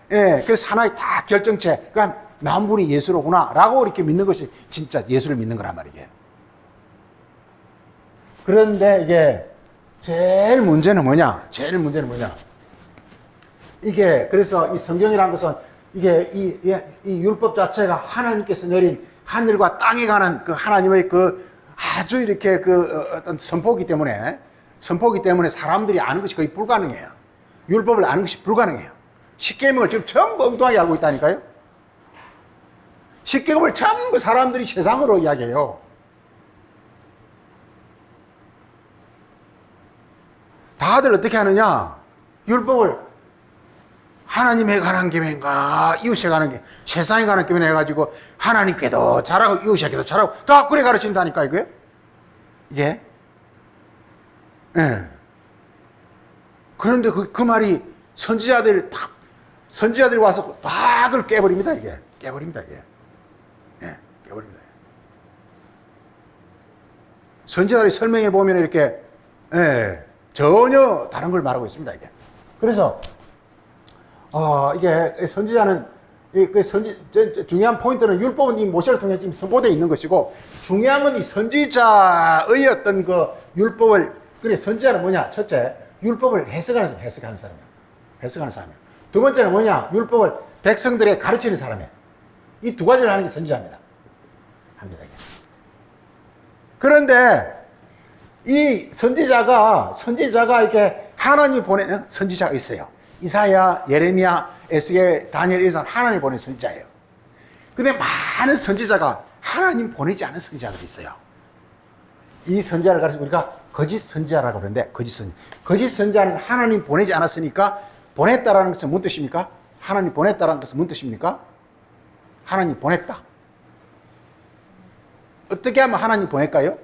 그래서 하나의 다 결정체. 그러니까 남분이 예수로구나라고 이렇게 믿는 것이 진짜 예수를 믿는 거란 말이에요. 그런데 이게 제일 문제는 뭐냐? 이게 그래서 이 성경이라는 것은 이게 이 율법 자체가 하나님께서 내린 하늘과 땅에 관한 그 하나님의 그 아주 이렇게 그 어떤 선포기 때문에 사람들이 아는 것이 거의 불가능해요. 율법을 아는 것이 불가능해요. 십계명을 지금 전부 엉뚱하게 알고 있다니까요. 십계명을 전부 사람들이 세상으로 이야기해요. 다들 어떻게 하느냐? 율법을 하나님에 관한 계명인가 이웃에 관한 계명, 세상에 관한 계명 해가지고 하나님께도 잘하고 이웃에게도 잘하고 다 그래 가르친다니까 이거요. 이게 예. 그런데 그 말이 선지자들이 와서 다 그걸 깨버립니다 이게. 깨버립니다 이게. 예, 깨버립니다. 선지자들이 설명해 보면 이렇게 전혀 다른 걸 말하고 있습니다 이게. 그래서 이게 선지자는 중요한 포인트는 율법은 이 모세를 통해 지금 선포되어 있는 것이고, 중요한 건 이 선지자의 어떤 그 율법을, 그래, 선지자는 뭐냐? 첫째, 율법을 해석하는 사람이야. 해석하는 사람이야. 두 번째는 뭐냐? 율법을 백성들에게 가르치는 사람이야. 이 두 가지를 하는 게 선지자입니다. 합니다. 그런데 이 선지자가 이렇게 하나님이 보낸 선지자가 있어요. 이사야, 예레미야, 에스겔, 다니엘 이런 사람 하나님이 보낸 선지자예요. 근데 많은 선지자가 하나님 보내지 않은 선지자들이 있어요. 이 선지자를 가르쳐 우리가 거짓 선지자라고 그러는데, 거짓 선지자는 하나님 보내지 않았으니까, 보냈다라는 것은 무슨 뜻입니까? 하나님 보냈다라는 것은 무슨 뜻입니까? 하나님 보냈다. 어떻게 하면 하나님 보낼까요?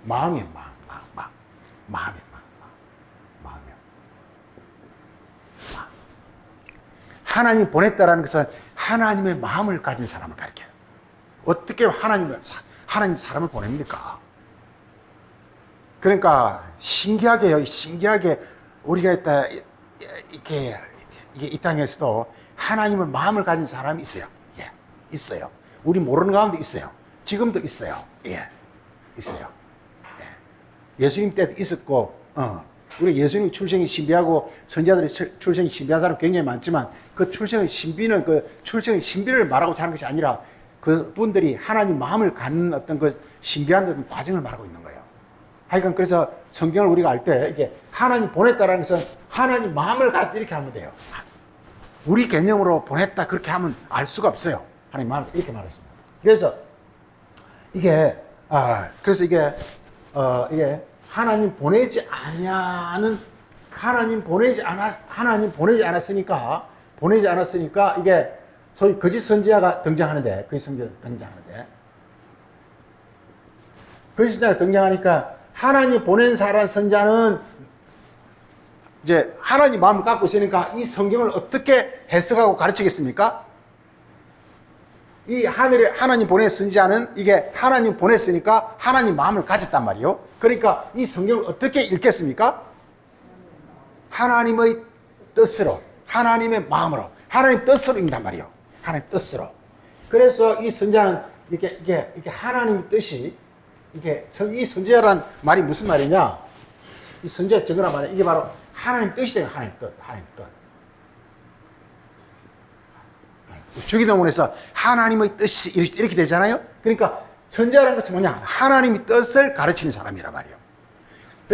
마음이에요, 마음이에요. 하나님 보냈다라는 것은 하나님의 마음을 가진 사람을 가르쳐요. 어떻게 하나님 사람을 보냅니까? 그러니까 신기하게요. 신기하게 우리가 이렇게 이 땅에서도 하나님의 마음을 가진 사람이 있어요. 예, 있어요. 우리 모르는 가운데 있어요. 지금도 있어요. 예, 있어요. 예. 예수님 때도 있었고, 우리 예수님 출생이 신비하고 선지자들이 출생이 신비한 사람 굉장히 많지만, 그 출생의 신비는 그 출생의 신비를 말하고 하는 것이 아니라 그 분들이 하나님 마음을 갖는 어떤 그 신비한 어떤 과정을 말하고 있는 거예요. 하여간 그래서 성경을 우리가 알 때 이게 하나님 보냈다라는 것은 하나님 마음을 갖다 이렇게 하면 돼요. 우리 개념으로 보냈다 그렇게 하면 알 수가 없어요. 하나님 마음을 이렇게 말했습니다. 그래서 이게 하나님 보내지 않았으니까 이게 소위 거짓 선지자가 등장하는데, 거짓 선지자가 등장하니까 하나님 보낸 사람 선자는 이제 하나님 마음을 갖고 있으니까 이 성경을 어떻게 해석하고 가르치겠습니까? 이 하늘에 하나님 보낸 선지자는 이게 하나님 보냈으니까 하나님 마음을 가졌단 말이에요. 그러니까 이 성경을 어떻게 읽겠습니까? 하나님의 뜻으로, 하나님의 마음으로, 하나님 뜻으로 읽단 말이에요. 하나님 뜻으로. 그래서 이 선지자는 이게 하나님의 뜻이, 이 선지자란 말이 무슨 말이냐? 이 선지자 적으란 말이야. 이게 바로 하나님 뜻이 돼요. 하나님 뜻. 주기도문에서 하나님의 뜻이 이렇게 되잖아요. 그러니까 선지자라는 것은 뭐냐? 하나님의 뜻을 가르치는 사람이란 말이에요.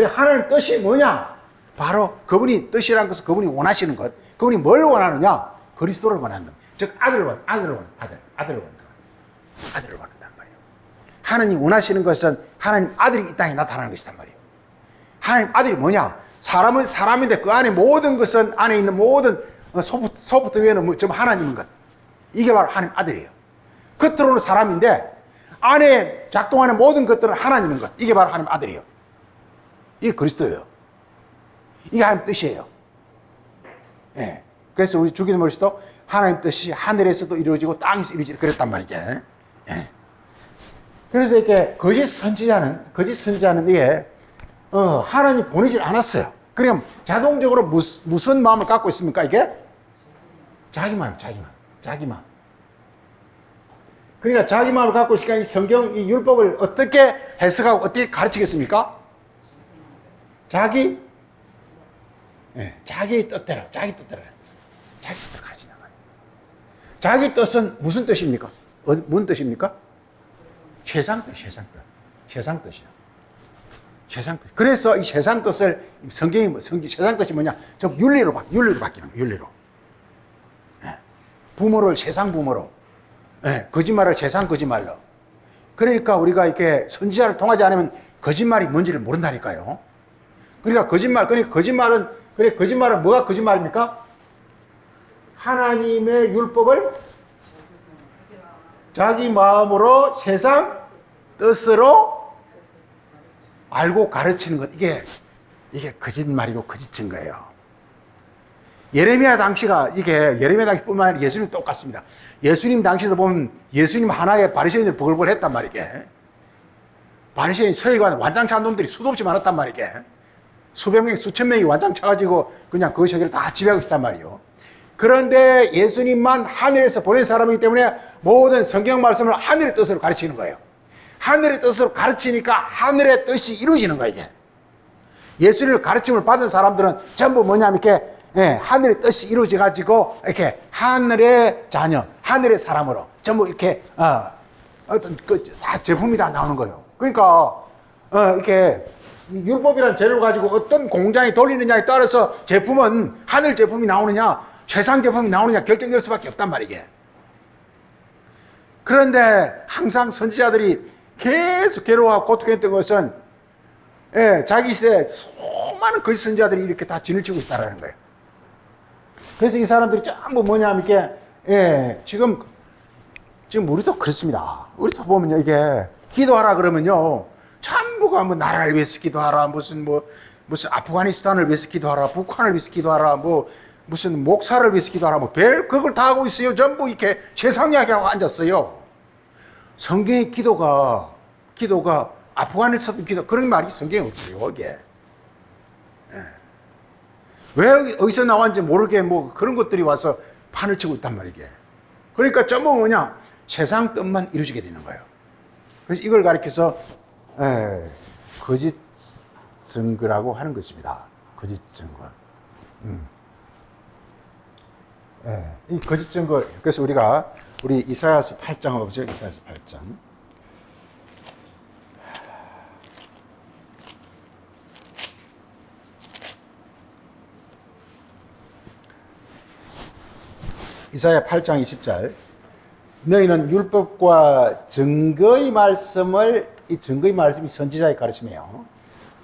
하나님 뜻이 뭐냐? 바로 그분이 뜻이라는 것은 그분이 원하시는 것. 그분이 뭘 원하느냐? 그리스도를 원한다. 즉 아들을 원한단 말이에요. 하나님 원하시는 것은 하나님 아들이 이 땅에 나타나는 것이란 말이에요. 하나님 아들이 뭐냐? 사람은 사람인데 그 안에 모든 것은, 안에 있는 모든 소프트웨어는 전부 하나님인 것. 이게 바로 하나님 아들이에요. 겉으로는 사람인데 안에 작동하는 모든 것들은 하나님인 것. 이게 바로 하나님 아들이에요. 이게 그리스도예요. 이게 하나님 뜻이에요. 예. 그래서 우리 주기도문에서도 하나님 뜻이 하늘에서도 이루어지고 땅에서 이루어지고 그랬단 말이죠. 예. 그래서 이렇게 거짓 선지자는 이게 하나님 보내질 않았어요. 그럼 자동적으로 무슨 마음을 갖고 있습니까? 이게 자기 마음. 그러니까 자기 마음을 갖고 있으니까 이 성경, 이 율법을 어떻게 해석하고 어떻게 가르치겠습니까? 자기 예, 자기 뜻대로 자기 뜻대로 가르치는 거예요. 자기 뜻은 무슨 뜻입니까? 무슨 뜻입니까? 세상 뜻이요. 세상 뜻. 그래서 이 세상 뜻을 성경 세상 뜻이 뭐냐? 좀 윤리로 바뀌는 거예요. 윤리로. 예. 부모를 세상 부모로, 예. 거짓말을 세상 거짓말로. 그러니까 우리가 이렇게 선지자를 통하지 않으면 거짓말이 뭔지를 모른다니까요. 그러니까 거짓말은 뭐가 거짓말입니까? 하나님의 율법을 자기 마음으로 세상 뜻으로 알고 가르치는 것. 이게 거짓말이고 거짓 증거예요. 예레미야 당시뿐만 아니라 예수님 똑같습니다. 예수님 당시도 보면 예수님 하나에 바리새인들 버글버글 했단 말이게. 바리새인 서기관 완장 찬 놈들이 수도 없이 많았단 말이게. 수백 명이 수천 명이 완장 차가지고 그냥 그 세계를 다 지배하고 있단 말이요. 그런데 예수님만 하늘에서 보낸 사람이기 때문에 모든 성경 말씀을 하늘의 뜻으로 가르치는 거예요. 하늘의 뜻으로 가르치니까 하늘의 뜻이 이루어지는 거예요, 이게. 예수님을 가르침을 받은 사람들은 전부 뭐냐면 이렇게, 예, 하늘의 뜻이 이루어져가지고 이렇게 하늘의 자녀, 하늘의 사람으로 전부 이렇게, 어떤 다 제품이 다 나오는 거예요. 그러니까, 이렇게 율법이라는 재료를 가지고 어떤 공장이 돌리느냐에 따라서 제품은 하늘 제품이 나오느냐, 세상 제품이 나오느냐 결정될 수밖에 없단 말이게. 그런데 항상 선지자들이 계속 괴로워하고 고통했던 것은, 예, 자기 시대에 수많은 거짓 선지자들이 이렇게 다 진을 치고 있다는 거예요. 그래서 이 사람들이 전부 뭐냐면 이게, 예, 지금 우리도 그렇습니다. 우리도 보면요, 이게 기도하라 그러면요, 전부가 뭐 나라를 위해서 기도하라, 무슨 아프가니스탄을 위해서 기도하라, 북한을 위해서 기도하라, 무슨 목사를 위해서 기도하라, 그걸 다 하고 있어요. 전부 이렇게 세상 이야기하고 앉았어요. 성경의 기도가 아프가니스탄 기도, 그런 말이 성경에 없어요, 이게. 예. 왜 어디서 나왔는지 모르게 그런 것들이 와서 판을 치고 있단 말이게. 그러니까 전부 뭐냐? 세상 뜻만 이루어지게 되는 거예요. 그래서 이걸 가리켜서, 거짓 증거라고 하는 것입니다. 거짓 증거. 이 거짓 증거. 그래서 우리 이사야서 8장 한번 보세요. 이사야서 8장. 이사야 8장 20절. 너희는 율법과 증거의 말씀을, 이 증거의 말씀이 선지자의 가르침이에요.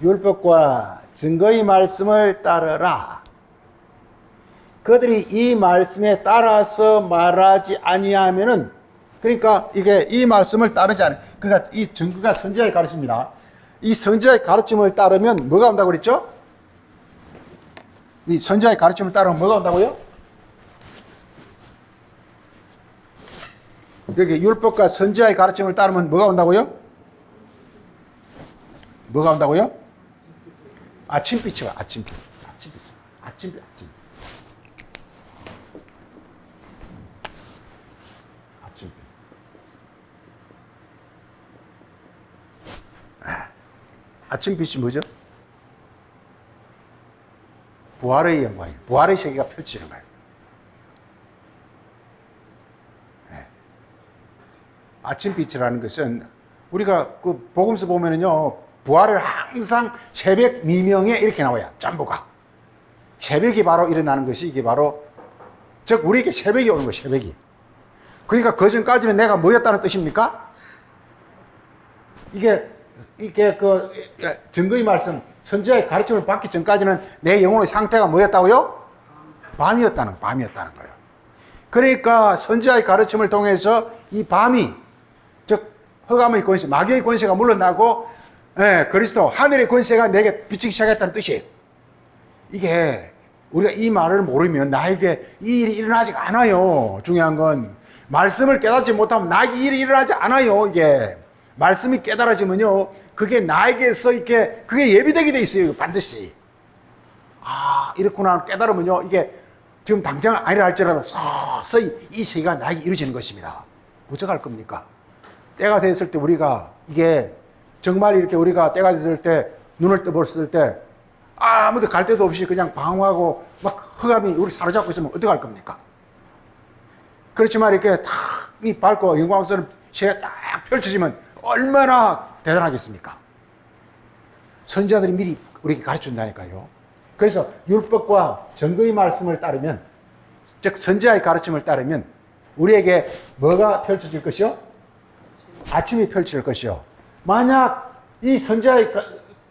율법과 증거의 말씀을 따르라. 그들이 이 말씀에 따라서 말하지 아니하면은, 그러니까 이게 이 말씀을 따르지 않아요. 그러니까 이 증거가 선지자의 가르침입니다. 이 선지자의 가르침을 따르면 뭐가 온다고 그랬죠? 이 선지자의 가르침을 따르면 뭐가 온다고요? 여기 율법과 선지자의 가르침을 따르면 뭐가 온다고요? 뭐가 온다고요? 아침빛이 와. 아침빛. 아침빛이 뭐죠? 부활의 영광이에요. 부활의 세계가 펼치는 거예요. 아침빛이라는 것은 우리가 그 복음서 보면은요, 부활을 항상 새벽 미명에 이렇게 나와요. 전부가. 새벽이 바로 일어나는 것이 이게 바로, 즉 우리에게 새벽이 오는 거예요. 새벽이. 그러니까 그 전까지는 내가 뭐였다는 뜻입니까? 이게 그 증거의 말씀, 선지자의 가르침을 받기 전까지는 내 영혼의 상태가 뭐였다고요? 밤이었다는 거예요. 그러니까 선지자의 가르침을 통해서 이 밤이, 즉 흑암의 권세, 마귀의 권세가 물러나고, 그리스도 하늘의 권세가 내게 비치기 시작했다는 뜻이에요. 이게 우리가 이 말을 모르면 나에게 이 일이 일어나지 않아요. 중요한 건 말씀을 깨닫지 못하면 나에게 이 일이 일어나지 않아요. 이게 말씀이 깨달아지면요, 그게 나에게서 이렇게 그게 예비되게 돼 있어요. 반드시. 아, 이렇구나 깨달으면요, 이게 지금 당장 아니라 할지라도 서서히 이 세계가 나에게 이루어지는 것입니다. 어떡할 겁니까? 때가 됐을 때 우리가 이게 정말 이렇게 우리가 때가 됐을 때 눈을 떠봤을 때 아무도 갈 데도 없이 그냥 방황하고 막 흑암이 우리 사로잡고 있으면 어떻게 할 겁니까? 그렇지만 이렇게 탁이 밝고 영광스러운 시야가 딱 펼쳐지면 얼마나 대단하겠습니까? 선지자들이 미리 우리에게 가르쳐준다니까요. 그래서 율법과 증거의 말씀을 따르면, 즉 선지자의 가르침을 따르면 우리에게 뭐가 펼쳐질 것이요? 아침이 펼쳐질 것이요. 만약 이 선지자의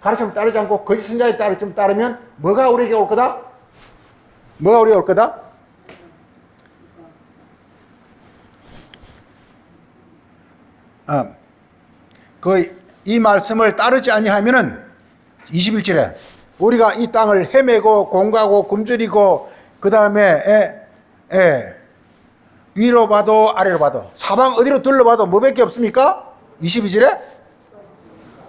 가르침을 따르지 않고 거짓 선지자의 가르침을 따르면 뭐가 우리에게 올 거다? 뭐가 우리에게 올 거다? 이 말씀을 따르지 아니하면은 21절에 우리가 이 땅을 헤매고 공가고 굶주리고 그 다음에 위로 봐도 아래로 봐도 사방 어디로 둘러봐도 뭐밖에 없습니까? 22절에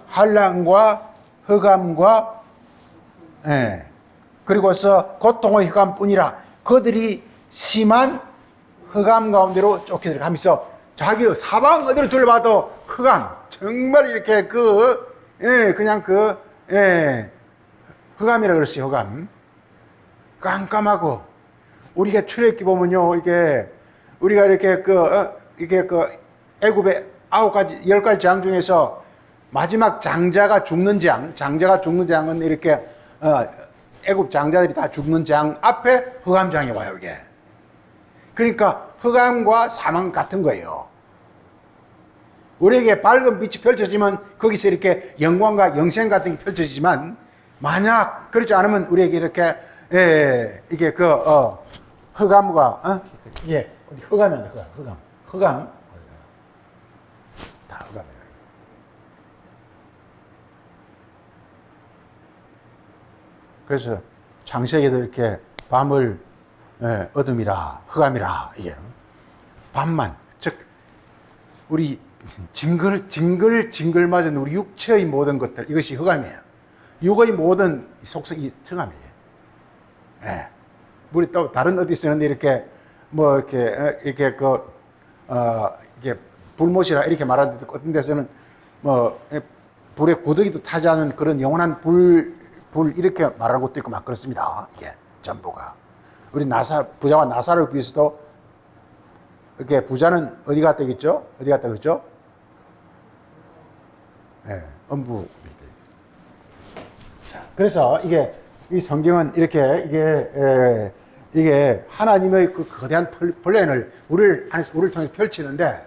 한란과 흑암과 그리고서 고통의 흑암뿐이라. 그들이 심한 흑암 가운데로 쫓겨 들어가면서 자기 사방 어디로 둘러봐도 흑암, 정말 이렇게 그냥 흑암이라 그랬어요. 흑암. 깜깜하고. 우리가 출애굽기 보면요, 이게 우리가 이렇게 애굽의 10가지 장 중에서 마지막 장자가 죽는 장은 이렇게 애굽 장자들이 다 죽는 장 앞에 흑암장이 와요, 이게. 그러니까 흑암과 사망 같은 거예요. 우리에게 밝은 빛이 펼쳐지면 거기서 이렇게 영광과 영생 같은 게 펼쳐지지만, 만약 그렇지 않으면 우리에게 이렇게 이게 흑암과 이게 흑암이야, 흑암 다 흑암이에요. 그래서 창세기도 이렇게 밤을 어둠이라 흑암이라, 이게 밤만, 즉 우리 징글 맞은 우리 육체의 모든 것들, 이것이 흑암이에요. 육의 모든 속성이 흑암이에요. 우리 또 다른 어디 쓰는데 이렇게 이게 불못이라 이렇게 말하는데, 어떤 데서는 불의 구더기도 타지 않은 그런 영원한 불 이렇게 말하는 것도 있고 막 그렇습니다. 이게 전부가. 우리 부자와 나사를 비해서도 이렇게 부자는 어디 갔다 있겠죠? 어디 갔다 그랬죠? 음부. 자, 그래서 이 성경은 이렇게 이게 하나님의 그 거대한 플랜을 우리를 통해서 펼치는데,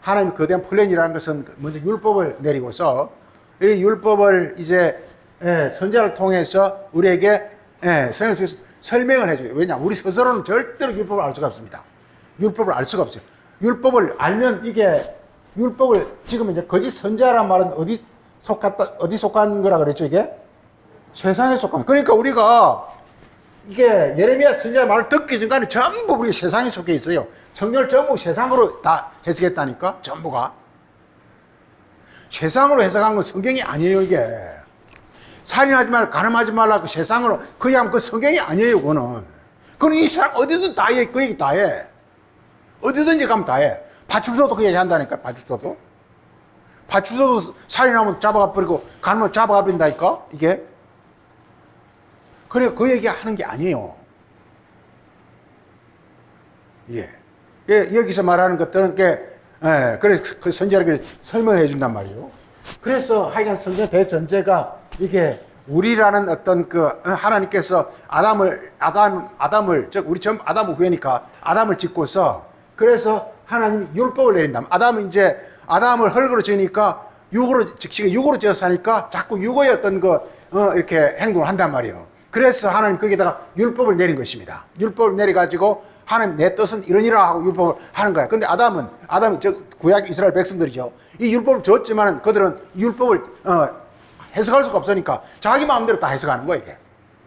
하나님의 거대한 플랜이라는 것은 먼저 율법을 내리고서 이 율법을 이제 선지자를 통해서 우리에게 설명을 해줘요. 왜냐? 우리 스스로는 절대로 율법을 알 수가 없습니다. 율법을 알 수가 없어요. 율법을 알면 율법을 지금 이제 거짓 선지자란 말은 어디 속한 거라 그랬죠, 이게? 세상에 속한. 그러니까 우리가 이게 예레미야 선지자 말을 듣기 전까지 전부 우리 세상에 속해 있어요. 성경을 전부 세상으로 다 해석했다니까, 전부가. 세상으로 해석한 건 성경이 아니에요, 이게. 살인하지 말라, 가늠하지 말라, 그 세상으로, 그냥 그 성경이 아니에요, 그거는. 그건 이 사람 어디든 다 해, 그 얘기 다 해. 어디든지 가면 다 해. 파출소도 그 얘기 한다니까, 파출소도. 파출소도 살인하면 잡아가 버리고, 가늠하면 잡아가 버린다니까, 이게. 그래, 그 얘기 하는 게 아니에요. 여기서 말하는 것들은, 그래, 그 선지자를 설명을 해준단 말이에요. 그래서 하여간 성경 대전제가 이게 우리라는 어떤 하나님께서 아담을, 즉, 우리 전부 아담 후예니까 아담을 짓고서, 그래서 하나님이 율법을 내린다. 아담을 흙으로 지으니까 지금 육으로 지어서 사니까 자꾸 육의 어떤 이렇게 행동을 한단 말이에요. 그래서 하나님 거기다가 율법을 내린 것입니다. 율법을 내려가지고 하나님 내 뜻은 이러니라 하고 율법을 하는 거야. 근데 아담이 구약 이스라엘 백성들이죠. 이 율법을 줬지만은 그들은 율법을 해석할 수가 없으니까 자기 마음대로 다 해석하는 거야, 이게.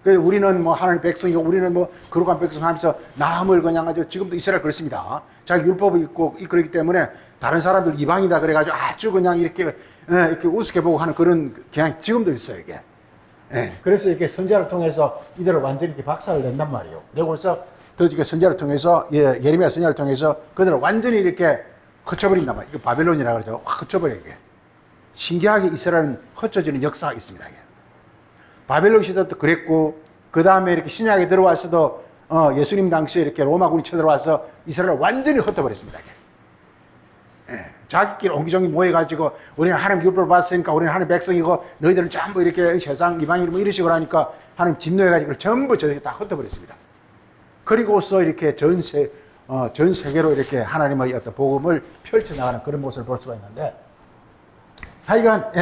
그래서 우리는 하나님 백성이고 우리는 거룩한 백성 하면서 남을 그냥 아주, 지금도 이스라엘 그렇습니다. 자기 율법을 읽고 그러기 때문에 다른 사람들 이방이다 그래가지고 아주 그냥 이렇게 우습게 보고 하는 그런 그냥 지금도 있어요, 이게. 그래서 이렇게 선지자를 통해서 이들을 완전히 이렇게 박살을 낸단 말이에요. 내고서 더 선지자를 통해서, 예레미야 선지자를 통해서 그들을 완전히 이렇게 흩쳐버린단 말이에요. 이거 바벨론이라고 그러죠. 확 흩쳐버려요, 이게. 신기하게 이스라엘은 흩어지는 역사가 있습니다, 이게. 바벨론 시대도 그랬고, 그 다음에 이렇게 신약에 들어와서도 예수님 당시에 이렇게 로마군이 쳐들어와서 이스라엘을 완전히 흩어버렸습니다. 예, 자기끼리 옹기종기 모여가지고 우리는 하나님 율법을 받았으니까 우리는 하나님 백성이고 너희들은 전부 이렇게 세상 이방인 뭐 이런 식으로 하니까 하나님 진노해가지고 전부 저렇게 다 흩어버렸습니다. 그리고서 이렇게 전 세계로 이렇게 하나님의 어떤 복음을 펼쳐나가는 그런 모습을 볼 수가 있는데, 하여간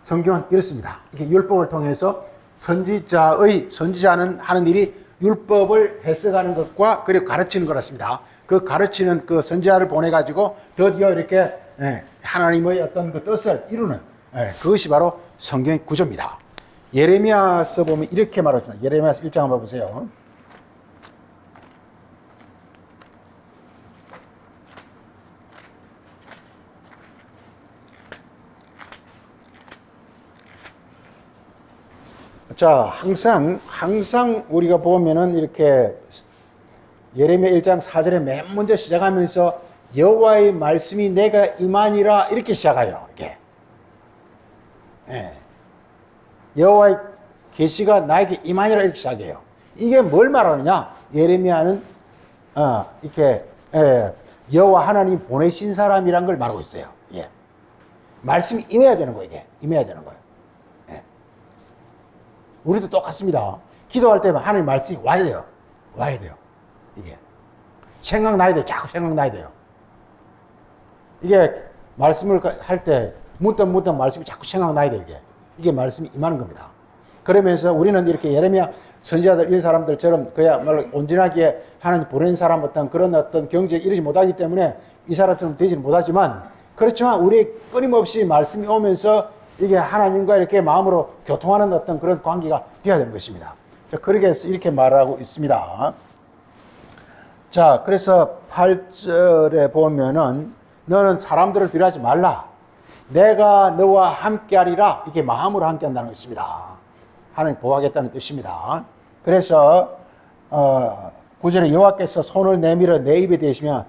성경은 이렇습니다. 이게 율법을 통해서 선지자는 하는 일이 율법을 해석하는 것과 그리고 가르치는 거였습니다. 그 가르치는 그 선지자를 보내가지고 드디어 이렇게 하나님의 어떤 그 뜻을 이루는 그것이 바로 성경의 구조입니다. 예레미야서 보면 이렇게 말합니다. 예레미야서 1장 한번 보세요. 자, 항상 우리가 보면은 이렇게 예레미야 1장 4절에 맨 먼저 시작하면서 여호와의 말씀이 내가 임하니라 이렇게 시작해요. 이게. 여호와의 계시가 나에게 임하니라 이렇게 시작해요. 이게 뭘 말하느냐? 예레미야는 이렇게 여호와 하나님 보내신 사람이란 걸 말하고 있어요. 예. 말씀이 임해야 되는 거예요. 이게 임해야 되는 거예요. 우리도 똑같습니다. 기도할 때면 하나님 말씀이 와야 돼요. 와야 돼요. 이게. 생각나야 돼요. 자꾸 생각나야 돼요. 이게 말씀을 할 때 문득 말씀이 자꾸 생각나야 돼요. 이게 말씀이 임하는 겁니다. 그러면서 우리는 이렇게 예레미야 선지자들 이런 사람들처럼 그야말로 온전하게 하나님 보낸 사람 그런 어떤 경지에 이르지 못하기 때문에 이 사람처럼 되지는 못하지만, 그렇지만 우리 끊임없이 말씀이 오면서 이게 하나님과 이렇게 마음으로 교통하는 어떤 그런 관계가 되어야 되는 것입니다. 자, 그렇게 해서 이렇게 말하고 있습니다. 자, 그래서 8절에 보면은 너는 사람들을 두려워하지 말라. 내가 너와 함께 하리라. 이게 마음으로 함께 한다는 것입니다. 하나님 보호하겠다는 뜻입니다. 그래서 9절에 여호와께서 손을 내밀어 내 입에 대시면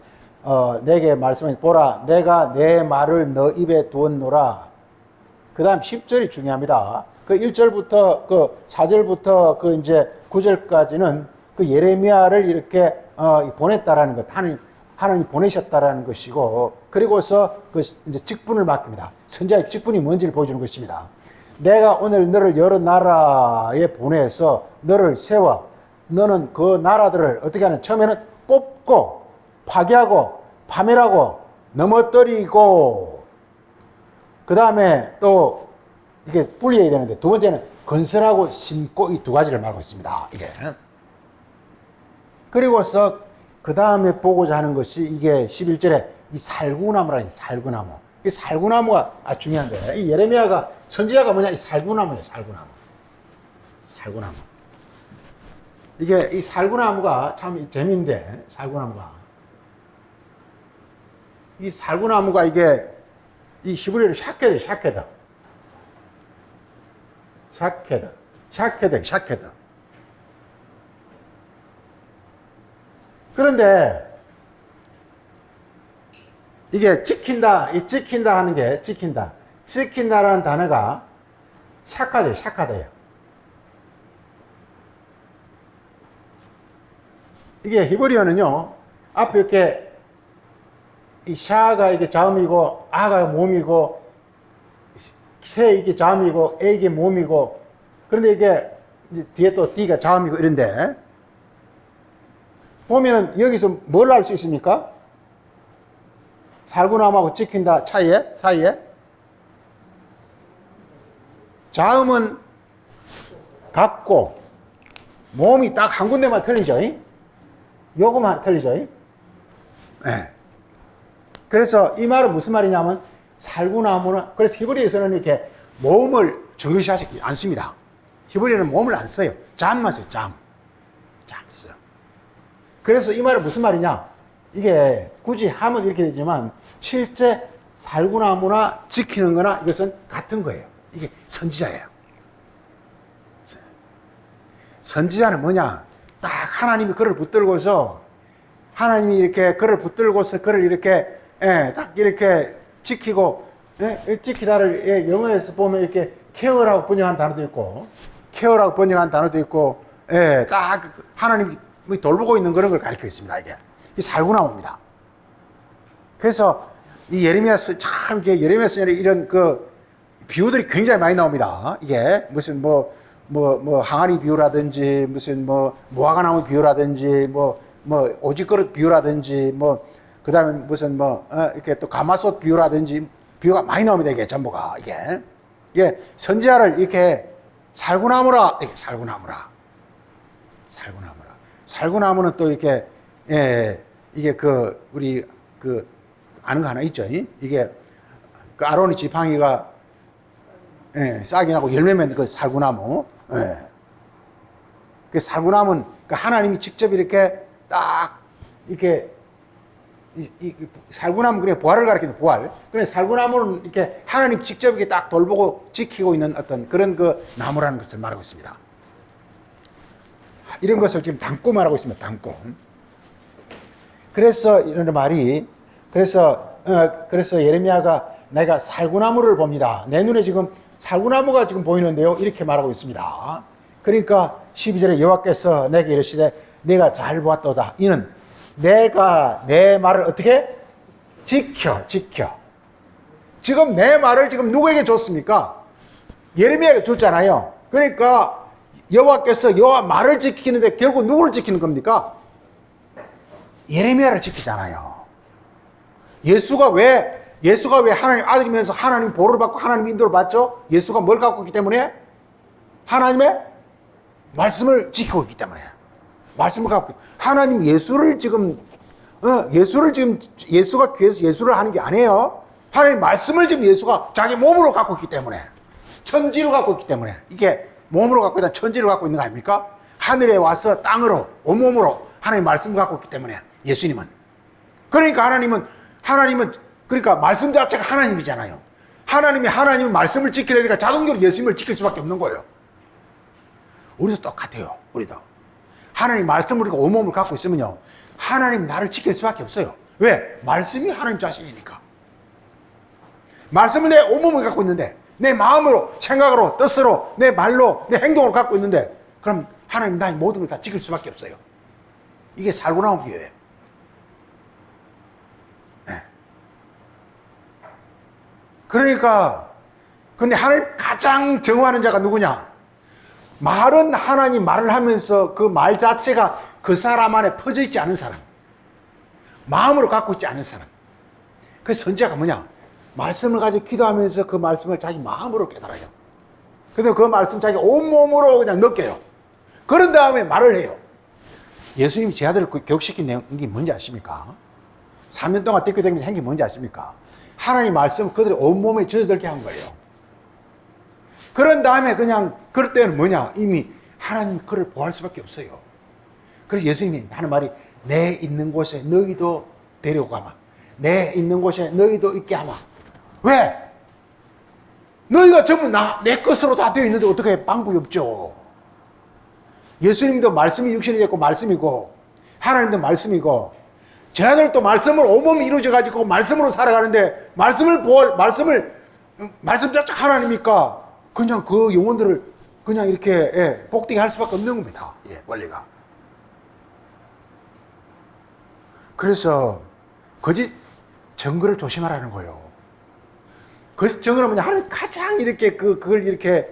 내게 말씀해 보라. 내가 내 말을 너 입에 두었노라. 그 다음 10절이 중요합니다. 그 1절부터 그 4절부터 그 이제 9절까지는 그 예레미야를 이렇게 보냈다라는 것, 하나님 보내셨다라는 것이고, 그리고서 그 이제 직분을 맡깁니다. 선지자의 직분이 뭔지를 보여주는 것입니다. 내가 오늘 너를 여러 나라에 보내서 너를 세워 너는 그 나라들을 어떻게 하는, 처음에는 뽑고 파괴하고 파멸하고 넘어뜨리고, 그 다음에 또 이게 분리해야 되는데, 두 번째는 건설하고 심고, 이 두 가지를 말하고 있습니다. 이게. 그리고서 그 다음에 보고자 하는 것이 이게 11절에 이 살구나무라니, 살구나무. 이 살구나무가 중요한데, 이 예레미야가 선지자가 뭐냐? 이 살구나무예요. 살구나무. 살구나무. 이게 이 살구나무가 참 재미인데, 살구나무가. 이 살구나무가 이게 이 히브리어로 샤케드. 그런데 이게 지킨다 하는 게 지킨다라는 단어가 샤카드예요. 이게 히브리어는요, 앞에 이렇게 이 샤가 이게 자음이고 아가 몸이고 새 이게 자음이고 에 이게 몸이고, 그런데 이게 이제 뒤에 또 D가 자음이고 이런데, 보면은 여기서 뭘 알 수 있습니까? 살구나무하고 지킨다 사이에 자음은 같고 몸이 딱 한 군데만 틀리죠. 요거만 틀리죠. 네. 그래서 이 말은 무슨 말이냐면, 살구나무는, 그래서 히브리에서는 이렇게 모음을 중요시하지 않습니다. 히브리에는 모음을 안 써요. 잠만 써요. 잠 써요. 그래서 이 말은 무슨 말이냐, 이게 굳이 하면 이렇게 되지만 실제 살구나무나 지키는 거나 이것은 같은 거예요. 이게 선지자예요. 선지자는 뭐냐, 딱 하나님이 그를 붙들고서, 하나님이 이렇게 그를 붙들고서 그를 이렇게 딱 이렇게 지키고, 지키다를 영어에서 보면 이렇게 케어라고 번역한 단어도 있고, 케어라고 번역한 단어도 있고, 예, 딱 하나님이 돌보고 있는 그런 걸 가리키고 있습니다, 이게. 이 살구나무입니다. 그래서 이 예레미야서 참 이게 예레미야서 이런 그 비유들이 굉장히 많이 나옵니다. 이게 무슨 항아리 비유라든지 무슨 무화과나무 비유라든지 오직그릇 비유라든지 그다음에 무슨 이렇게 또 가마솥 비유라든지 비유가 많이 나옵니다. 이게 전부가 이게 선지자를 이렇게 살구나무라 이렇게 살구나무는 또 이렇게 이게 우리 아는 거 하나 있죠. 이게 그 아론의 지팡이가 싹이 나고 열매 맺는 그 살구나무. 그 살구나무는 하나님이 직접 이렇게 딱 이렇게 이 살구나무 그래 부활을 가리키는 부활. 그래 살구나무는 이렇게 하나님 직접 이렇게 딱 돌보고 지키고 있는 어떤 그런 그 나무라는 것을 말하고 있습니다. 이런 것을 지금 담고 말하고 있습니다. 담고. 그래서 이런 말이 그래서 예레미야가 내가 살구나무를 봅니다. 내 눈에 지금 살구나무가 지금 보이는데요. 이렇게 말하고 있습니다. 그러니까 12절에 여호와께서 내게 이르시되 내가 잘 보았도다. 이는 내가 내 말을 어떻게? 지켜. 지금 내 말을 지금 누구에게 줬습니까? 예레미야에게 줬잖아요. 그러니까 여호와께서 여호와 말을 지키는데 결국 누구를 지키는 겁니까? 예레미야를 지키잖아요. 예수가 왜 하나님 아들이면서 하나님 보호를 받고 하나님 인도를 받죠? 예수가 뭘 갖고 있기 때문에? 하나님의 말씀을 지키고 있기 때문에. 말씀을 갖고 하나님 예수를 지금 예수가 귀해서 예수를 하는 게 아니에요. 하나님 말씀을 지금 예수가 자기 몸으로 갖고 있기 때문에, 천지로 갖고 있기 때문에, 이게 몸으로 갖고 있다 천지로 갖고 있는 거 아닙니까? 하늘에 와서 땅으로 온몸으로 하나님 말씀을 갖고 있기 때문에 예수님은. 그러니까 하나님은 그러니까 말씀 자체가 하나님이잖아요. 하나님의 말씀을 지키려니까 자동적으로 예수님을 지킬 수밖에 없는 거예요. 우리도 똑같아요. 우리도 하나님 말씀을 우리가 온몸을 갖고 있으면요, 하나님 나를 지킬 수밖에 없어요. 왜? 말씀이 하나님 자신이니까. 말씀을 내 온몸을 갖고 있는데, 내 마음으로, 생각으로, 뜻으로, 내 말로, 내 행동으로 갖고 있는데, 그럼 하나님 나의 모든 걸 다 지킬 수밖에 없어요. 이게 살구나무 비유예요. 네. 그러니까 근데 하나님 가장 정화하는 자가 누구냐? 말은 하나님 말을 하면서 그 말 자체가 그 사람 안에 퍼져 있지 않은 사람, 마음으로 갖고 있지 않은 사람. 그 선지자가 뭐냐? 말씀을 가지고 기도하면서 그 말씀을 자기 마음으로 깨달아요. 그래서 그 말씀 자기 온몸으로 그냥 느껴요. 그런 다음에 말을 해요. 예수님이 제 아들을 교육시킨 게 뭔지 아십니까? 3년 동안 대교다니면서 한 게 뭔지 아십니까? 하나님 말씀 그들의 온몸에 젖어들게 한 거예요. 그런 다음에 그냥 그럴 때는 뭐냐? 이미 하나님 그를 보호할 수밖에 없어요. 그래서 예수님이 하는 말이 내 있는 곳에 너희도 데려가마. 내 있는 곳에 너희도 있게 하마. 왜? 너희가 전부 내 것으로 다 되어 있는데 어떻게 방법이 없죠. 예수님도 말씀이 육신이 됐고 말씀이고, 하나님도 말씀이고, 저희들도 말씀을 온몸이 이루어져 가지고 말씀으로 살아가는데, 말씀 자체 하나님이니까 그냥 그 영혼들을 그냥 이렇게 복되게 할 수밖에 없는 겁니다. 원리가. 그래서 거짓 증거를 조심하라는 거예요. 거짓 증거는 뭐냐? 하나님 가장 이렇게 그걸 이렇게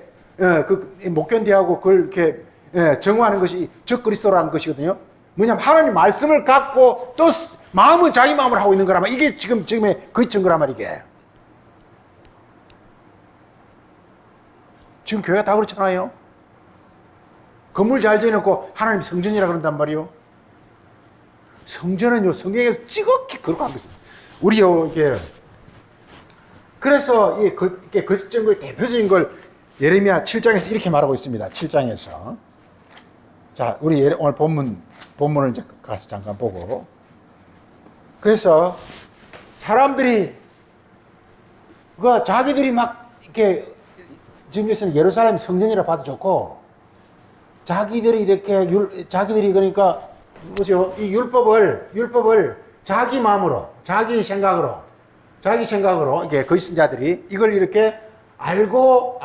못 견디하고 그걸 이렇게 정화하는 것이 적그리스도라는 것이거든요. 뭐냐면 하나님 말씀을 갖고 또 마음은 자기 마음으로 하고 있는 거라면 이게 지금의 거짓 증거란 말이게. 지금 교회가 다 그렇잖아요. 건물 잘 지어놓고 하나님 성전이라 그런단 말이요. 성전은요, 성경에서 지극히 거룩한 것입니다. 우리요, 이게. 그래서 이게 거짓 증거의 대표적인 걸 예레미야 7장에서 이렇게 말하고 있습니다. 7장에서. 자, 우리 오늘 본문을 이제 가서 잠깐 보고. 그래서 사람들이, 자기들이 막 이렇게, 지금 예루살렘 성전이라 봐도 좋고, 자기들이 그러니까, 보세요. 이 율법을 자기 마음으로, 자기 생각으로, 이게 거짓 선자들이 이걸 이렇게 알고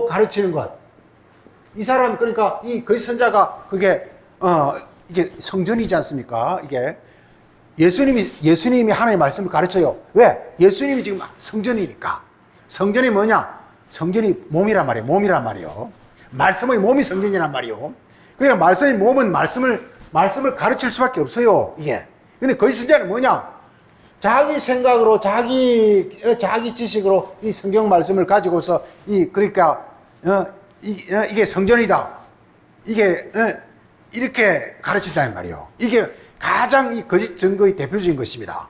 가르치는 것. 이 사람, 그러니까 이 거짓 선자가 그게, 이게 성전이지 않습니까? 이게. 예수님이 하나님의 말씀을 가르쳐요. 왜? 예수님이 지금 성전이니까. 성전이 뭐냐? 성전이 몸이란 말이에요. 몸이란 말이에요. 말씀의 몸이 성전이란 말이에요. 그러니까 말씀의 몸은 말씀을 가르칠 수밖에 없어요. 이게. 근데 거짓 선자는 뭐냐? 자기 생각으로, 자기 지식으로 이 성경 말씀을 가지고서, 그러니까, 이게 성전이다. 이게, 이렇게 가르친다는 말이에요. 이게 가장 이 거짓 증거의 대표적인 것입니다.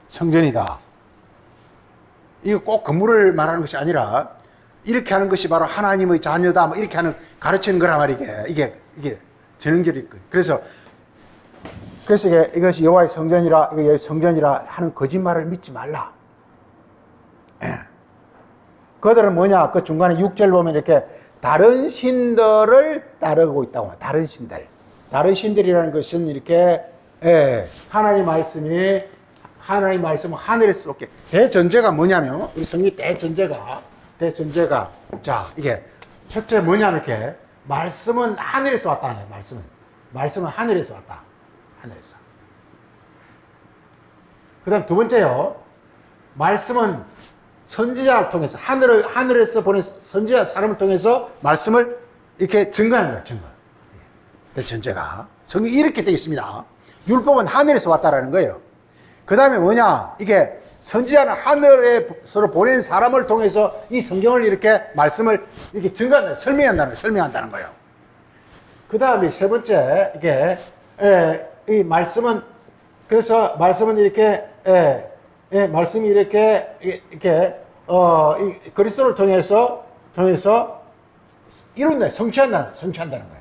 성전이다. 이거 꼭 건물을 말하는 것이 아니라 이렇게 하는 것이 바로 하나님의 자녀다. 뭐 이렇게 하는 가르치는 거란 말이게. 이게 전형적이 있고. 그래서 이것이 여호와의 성전이라, 이게 성전이라 하는 거짓말을 믿지 말라. 그들은 뭐냐? 그 중간에 6절 보면 이렇게 다른 신들을 따르고 있다고. 다른 신들. 다른 신들이라는 것은 이렇게, 하나님 말씀은 하늘에서 쏟게. 대전제가 뭐냐면, 우리 성경 대전제가, 자, 이게, 첫째 뭐냐면 이렇게, 말씀은 하늘에서 왔다는 거예요, 말씀은 하늘에서 왔다. 하늘에서. 그 다음 두 번째요, 말씀은 선지자를 통해서, 하늘에서 보낸 선지자 사람을 통해서 말씀을 이렇게 증거하는 거예요, 증거. 대전제가. 성경이 이렇게 되어 있습니다. 율법은 하늘에서 왔다라는 거예요. 그 다음에 뭐냐? 이게 선지자는 하늘에서 보낸 사람을 통해서 이 성경을 이렇게 말씀을 이렇게 증거한다, 설명한다는 거예요. 그 다음에 세 번째, 이게, 이 말씀은, 그래서 말씀은 이렇게, 말씀이 이렇게, 이 그리스도를 통해서 이룬다, 성취한다는 거예요.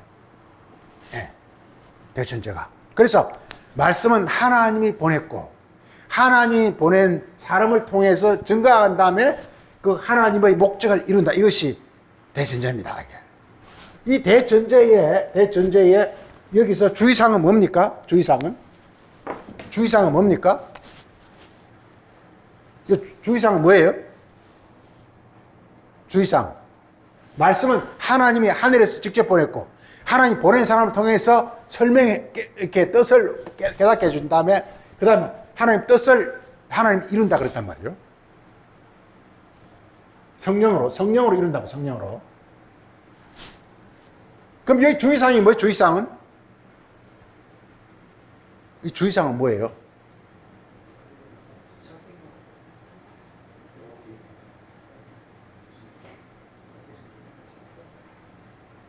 대전제가. 그래서 말씀은 하나님이 보냈고, 하나님이 보낸 사람을 통해서 증거한 다음에 그 하나님의 목적을 이룬다. 이것이 대전제입니다. 이 대전제에 여기서 주의사항은 뭡니까? 주의사항은 뭡니까? 주의사항은 뭐예요? 주의사항. 말씀은 하나님이 하늘에서 직접 보냈고, 하나님 보낸 사람을 통해서 이렇게 뜻을 깨닫게 해준 다음에, 그 다음에 하나님 뜻을 하나님 이룬다 그랬단 말이에요. 성령으로 이룬다고, 성령으로. 그럼 여기 주의사항이 뭐예요? 주의사항은? 이 주의사항은 뭐예요?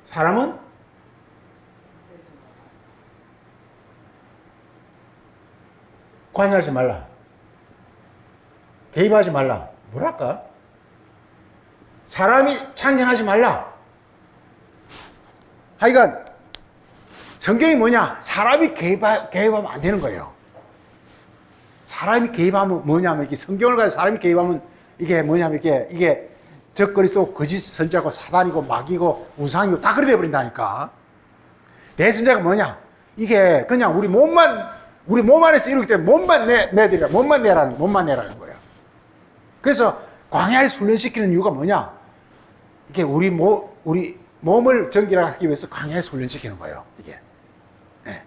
사람은 관여하지 말라. 개입하지 말라. 뭐랄까? 사람이 참견하지 말라. 하여간 성경이 뭐냐? 사람이 개입하면 안 되는 거예요. 사람이 개입하면 뭐냐면, 이게 성경을 가지고 사람이 개입하면 이게 뭐냐면, 이게 적그리스도 거짓 선자고 사단이고 마귀고 우상이고 다 그래 돼버린다니까. 대선자가 뭐냐? 이게 그냥 우리 몸 안에서 이루기 때문에 몸만 내라는 거예요. 그래서 광야에서 훈련시키는 이유가 뭐냐? 이게 우리 몸을 정결하게 하기 위해서 광야에서 훈련시키는 거예요. 이게. 네.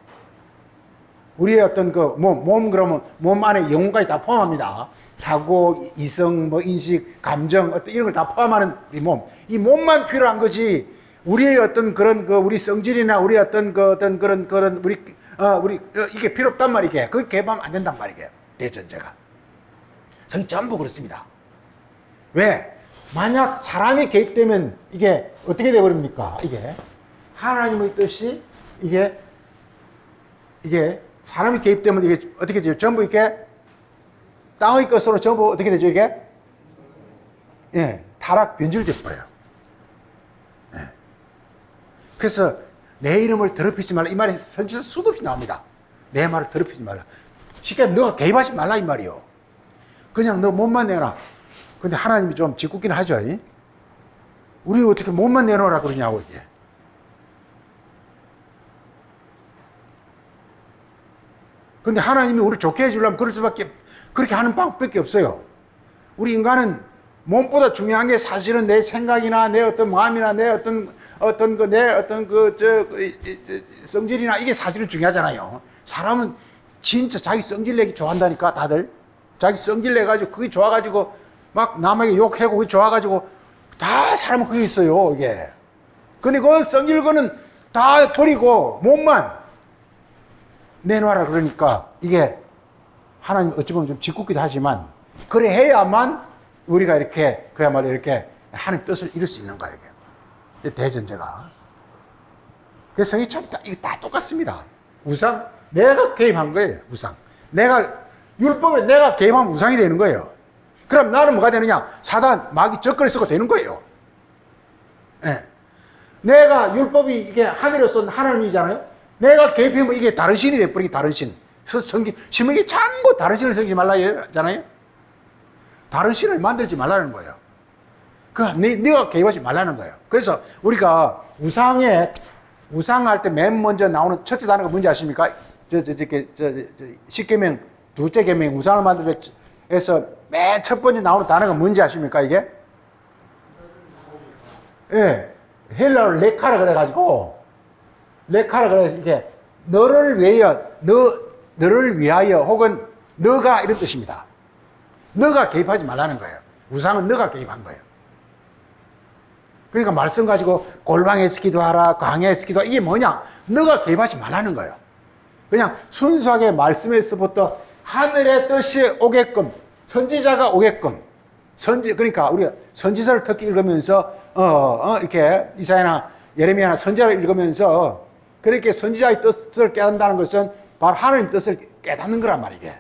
우리의 어떤 몸 그러면 몸 안에 영혼까지 다 포함합니다. 사고, 이성, 인식, 감정, 이런 걸 다 포함하는 우리 몸. 이 몸만 필요한 거지, 우리의 어떤 그런 우리 성질이나 우리 어떤 이게 필요 없단 말이게. 그게 개입하면 안 된단 말이게. 대전제가. 성이 전부 그렇습니다. 왜? 만약 사람이 개입되면 이게 어떻게 돼버립니까? 이게 하나님의 뜻이 이게 사람이 개입되면 이게 어떻게 되죠? 전부 이렇게 땅의 것으로 전부 어떻게 되죠? 이게 타락 변질돼 버려요. 그래서 내 이름을 더럽히지 말라, 이 말이 선지서 수도 없이 나옵니다. 내 말을 더럽히지 말라. 쉽게 너가 개입하지 말라 이 말이요. 그냥 너 몸만 내놔. 근데 하나님이 좀 짓궂긴 하죠. 우리 어떻게 몸만 내놓으라 그러냐고 이게. 근데 하나님이 우리 좋게 해주려면 그럴 수밖에, 그렇게 하는 방법밖에 없어요. 우리 인간은 몸보다 중요한 게 사실은 내 생각이나 내 어떤 마음이나 내 성질이나 이게 사실은 중요하잖아요. 사람은 진짜 자기 성질 내기 좋아한다니까, 다들. 자기 성질 내가지고 그게 좋아가지고 막 남에게 욕하고 그게 좋아가지고 다 사람은 그게 있어요, 이게. 근데 그 성질 거는 다 버리고 몸만 내놔라 그러니까 이게 하나님 어찌 보면 좀 짓궂기도 하지만 그래 해야만 우리가 이렇게 그야말로 이렇게 하나님 뜻을 이룰 수 있는 거예요. 이게 대전제가. 그래서 성이 참 이게 다 똑같습니다. 우상 내가 개입한 거예요. 우상. 내가 율법에 내가 개입하면 우상이 되는 거예요. 그럼 나는 뭐가 되느냐? 사단 마귀 적그리 쓰고 되는 거예요. 예. 내가 율법이 이게 하늘에 쏜 하나님이잖아요. 내가 개입하면 이게 다른 신이 돼버리기 다른 신. 신명이 전부 다른 신을 섬기지 말라 했잖아요. 다른 신을 만들지 말라는 거예요. 네가 개입하지 말라는 거예요. 그래서 우리가 우상할 때 맨 먼저 나오는 첫째 단어가 뭔지 아십니까? 십계명 둘째 계명 우상을 만들기 위해서 맨 첫 번째 나오는 단어가 뭔지 아십니까? 이게? 예. 헬라어로 레카라 그래가지고 이게 너를 위하여 혹은 너가 이런 뜻입니다. 너가 개입하지 말라는 거예요. 우상은 너가 개입한 거예요. 그러니까 말씀 가지고 골방에서 기도하라, 광야에서 기도하라. 이게 뭐냐? 너가 개입하지 말라는 거예요. 그냥 순수하게 말씀에서부터 하늘의 뜻이 오게끔, 선지자가 오게끔, 그러니까 우리가 선지서를 특히 읽으면서, 이렇게 이사야나 예레미야나 선지자를 읽으면서 그렇게 선지자의 뜻을 깨닫는다는 것은 바로 하나님 뜻을 깨닫는 거란 말이게.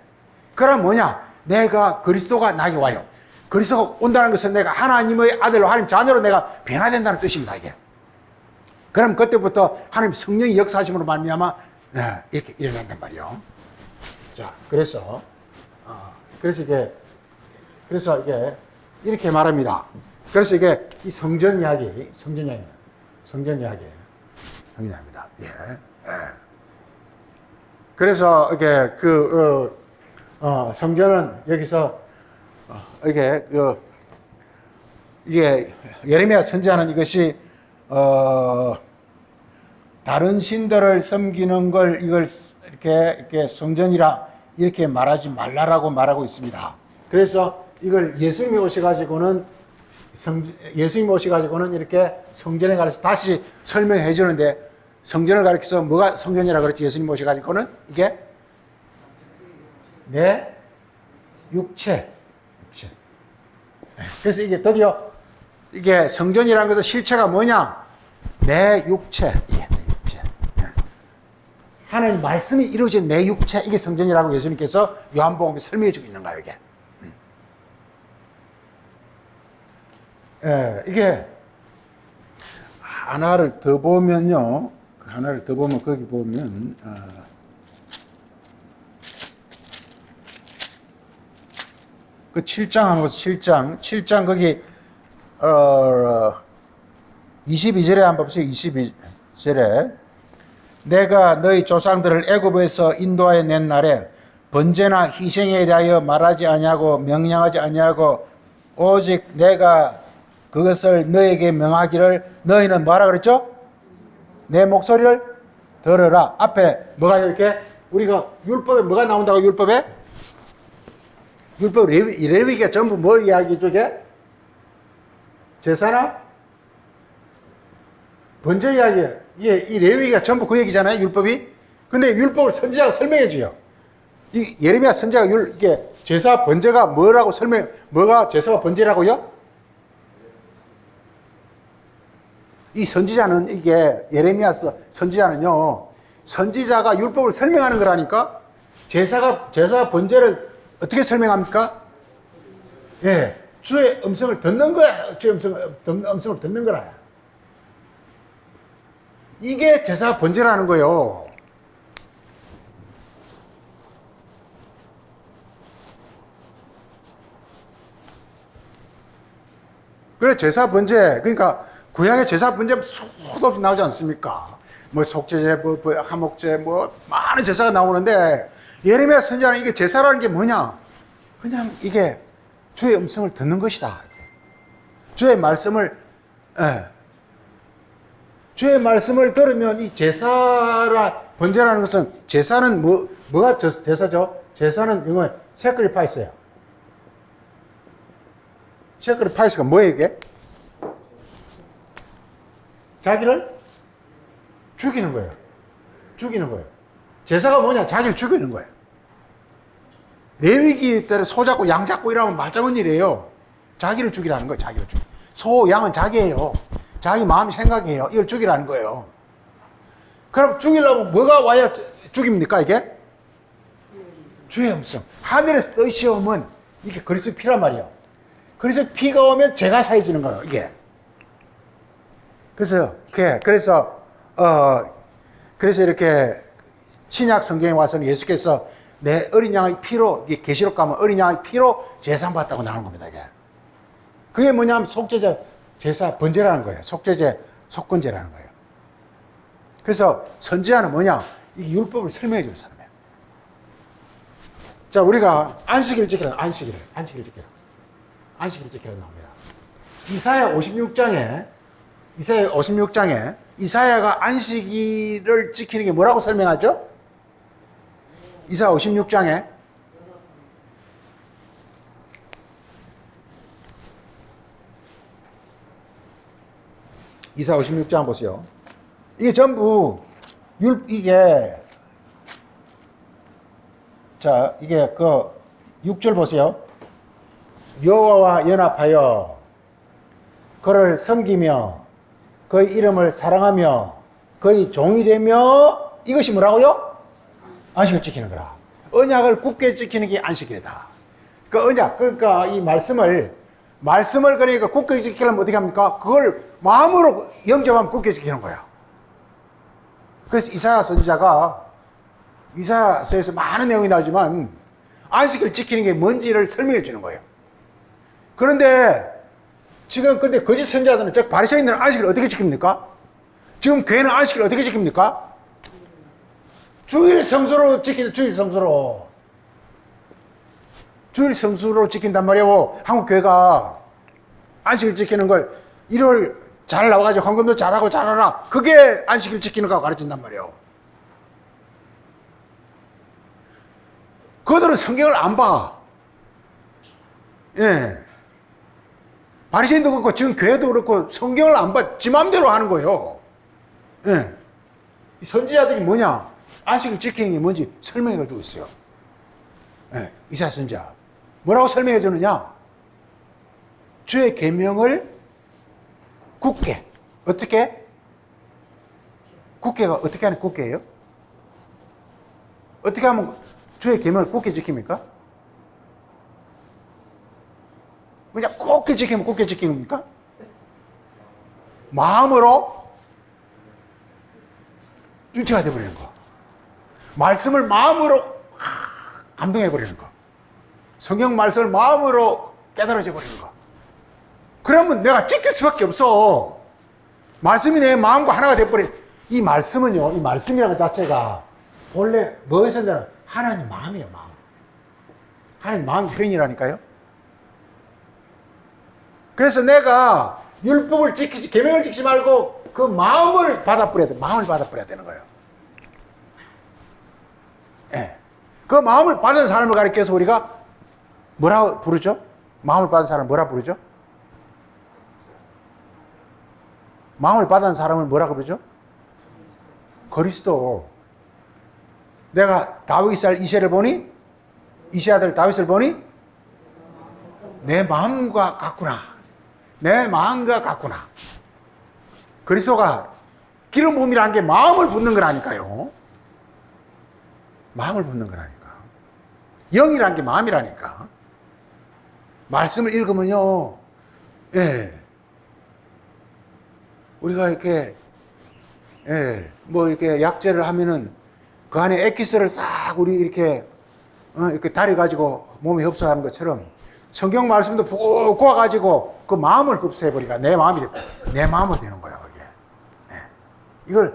그럼 뭐냐? 내가 그리스도가 나에게 와요. 그리스도가 온다는 것은 내가 하나님의 아들로 하나님 자녀로 내가 변화된다는 뜻입니다, 이게. 그럼 그때부터 하나님 성령의 역사하심으로 말미암아 이렇게 일어난단 말이에요. 자, 그래서 이게 이렇게 말합니다. 그래서 이게 이 성전 이야기입니다. 예. 그래서 이게 성전은 여기서 이게 예레미야 선지자는 이것이 다른 신들을 섬기는 걸 이걸 이렇게 성전이라 이렇게 말하지 말라라고 말하고 있습니다. 그래서 이걸 예수님이 오셔가지고는 이렇게 성전에 가서 다시 설명해 주는데 성전을 가리켜서 뭐가 성전이라 그랬지? 예수님 오셔가지고는 이게 내 육체. 그래서 이게 드디어 이게 성전이라는 것은 실체가 뭐냐? 내 육체. 내 육체. 하나님 말씀이 이루어진 내 육체. 이게 성전이라고 예수님께서 요한복음에 설명해 주고 있는 거예요, 이게. 이게 하나를 더 보면요. 거기 보면 그 7장 한번 보세요. 7장 거기 22절에 한번 보세요. 22절에 내가 너희 조상들을 애굽에서 인도하여 낸 날에 번제나 희생에 대하여 말하지 아니하고 명령하지 아니하고 오직 내가 그것을 너에게 명하기를 너희는 뭐라 그랬죠? 내 목소리를 들으라. 앞에 뭐가 이렇게 우리가 율법에 뭐가 나온다고 율법 레위기가 전부 뭐 이야기 쪽에? 제사나 번제 이야기. 이 레위기가 전부 그 얘기잖아요, 율법이. 근데 율법을 선지자가 설명해 줘요. 이 예레미야 선지자가 이게 제사 번제가 뭐라고 뭐가 제사와 번제라고요? 이 선지자는 이게 예레미야 선지자는요, 선지자가 율법을 설명하는 거라니까. 제사 번제를 어떻게 설명합니까? 예, 주의 음성을 듣는 거야. 주의 음성을 듣는 거라. 이게 제사 번제라는 거예요. 그래, 제사 번제. 그러니까 구약의 제사 번제 수도 없이 나오지 않습니까? 뭐 속죄제, 뭐 화목제, 뭐 많은 제사가 나오는데 예레미야 선지자는 이게 제사라는 게 뭐냐? 그냥 이게 주의 음성을 듣는 것이다. 주의 말씀을, 예. 주의 말씀을 들으면 이 번제라는 것은, 제사는 뭐가 제사죠? 제사는 이거 세크리파이스예요. 세크리파이스가 뭐예요, 이게? 자기를 죽이는 거예요. 죽이는 거예요. 제사가 뭐냐? 자기를 죽이는 거예요. 레위기 때 소 잡고 양 잡고 이러면 말짱한 일이에요. 자기를 죽이라는 거예요. 자기를 죽이. 소, 양은 자기예요. 자기 마음 생각이에요. 이걸 죽이라는 거예요. 그럼 죽이려면 뭐가 와야 죽입니까, 이게? 주의 음성. 하늘에서 뜻이 오면 이게 그리스도의 피란 말이에요. 그래서 피가 오면 죄가 사해지는 거예요, 이게. 그래서 이렇게 신약 성경에 와서는 예수께서 내 어린 양의 피로, 계시록 가면 어린 양의 피로 제사함 받다고 나오는 겁니다, 이게. 그게 뭐냐면 속죄제, 제사 번제라는 거예요. 속죄제, 속건제라는 거예요. 그래서 선지자는 뭐냐? 이 율법을 설명해 주는 사람이에요. 자, 우리가 안식일을 지키라, 안식일을 지키라 나옵니다. 이사야 56장에 이사야가 안식일을 지키는 게 뭐라고 설명하죠? 이사야 56장에 이사야 56장 보세요. 이게 전부 이게 그 6절 보세요. 여호와와 연합하여 그를 섬기며 그의 이름을 사랑하며 그의 종이 되며, 이것이 뭐라고요? 안식을 지키는 거라. 언약을 굳게 지키는 게 안식일이다. 그 언약, 그러니까 이 말씀을 그러니까 굳게 지키려면 어떻게 합니까? 그걸 마음으로 영접하면 굳게 지키는 거야. 그래서 이사야 선지자가 이사야서에서 많은 내용이 나오지만 안식을 지키는 게 뭔지를 설명해 주는 거예요. 그런데 지금 거짓 선지자들은, 즉 바리새인들은 안식을 어떻게 지킵니까? 지금 교회는 안식을 어떻게 지킵니까? 주일 성수로 지킨단 말이에요. 한국 교회가 안식을 지키는 걸 일요일 잘 나와가지고 헌금도 잘하고 잘하라, 그게 안식일 지키는 거 가르친단 말이에요. 그들은 성경을 안 봐. 예. 바리새인도 그렇고 지금 교회도 그렇고 성경을 안 봐. 지 맘대로 하는 거예요. 예. 이 선지자들이 뭐냐? 안식을 지키는 게 뭔지 설명해 가지고 있어요. 예. 이사야 선지자 뭐라고 설명해 주느냐? 주의 계명을 굳게, 어떻게? 굳게가 어떻게 하는 굳게예요? 어떻게 하면 주의 계명을 굳게 지킵니까? 그냥 굳게 지키면 굳게 지키는 겁니까? 마음으로 일치가 되어버리는 거. 말씀을 마음으로 감동해버리는 거. 성경 말씀을 마음으로 깨달아져 버리는 거. 그러면 내가 지킬 수밖에 없어. 말씀이 내 마음과 하나가 되어버려. 이 말씀은요, 이 말씀이라는 것 자체가 본래 뭐에서는 하나님 마음이에요, 마음. 하나님 마음 표현이라니까요. 그래서 내가 율법을 지키지, 계명을 지키지 말고 그 마음을 받아버려야 돼. 마음을 받아버려야 되는 거예요. 예. 그 마음을 받은 사람을 가리켜서 우리가 뭐라고 부르죠? 마음을 받은 사람을 뭐라 부르죠? 마음을 받은 사람을 뭐라고 부르죠? 그리스도. 내가 다윗 이새를 보니, 이새 아들 다윗을 보니 내 마음과 같구나. 내 마음과 같구나. 그리스도가 기름 부음이라는 게 마음을 붓는 거라니까요. 마음을 붓는 거라니까. 영이라는 게 마음이라니까. 말씀을 읽으면요, 예, 우리가 이렇게, 예, 뭐 이렇게 약재를 하면은 그 안에 엑기스를 싹 우리 이렇게, 이렇게 달여가지고 몸에 흡수하는 것처럼 성경 말씀도 푹 고아가지고 그 마음을 흡수해버리니까 내 마음이 되는 거야, 그게. 예.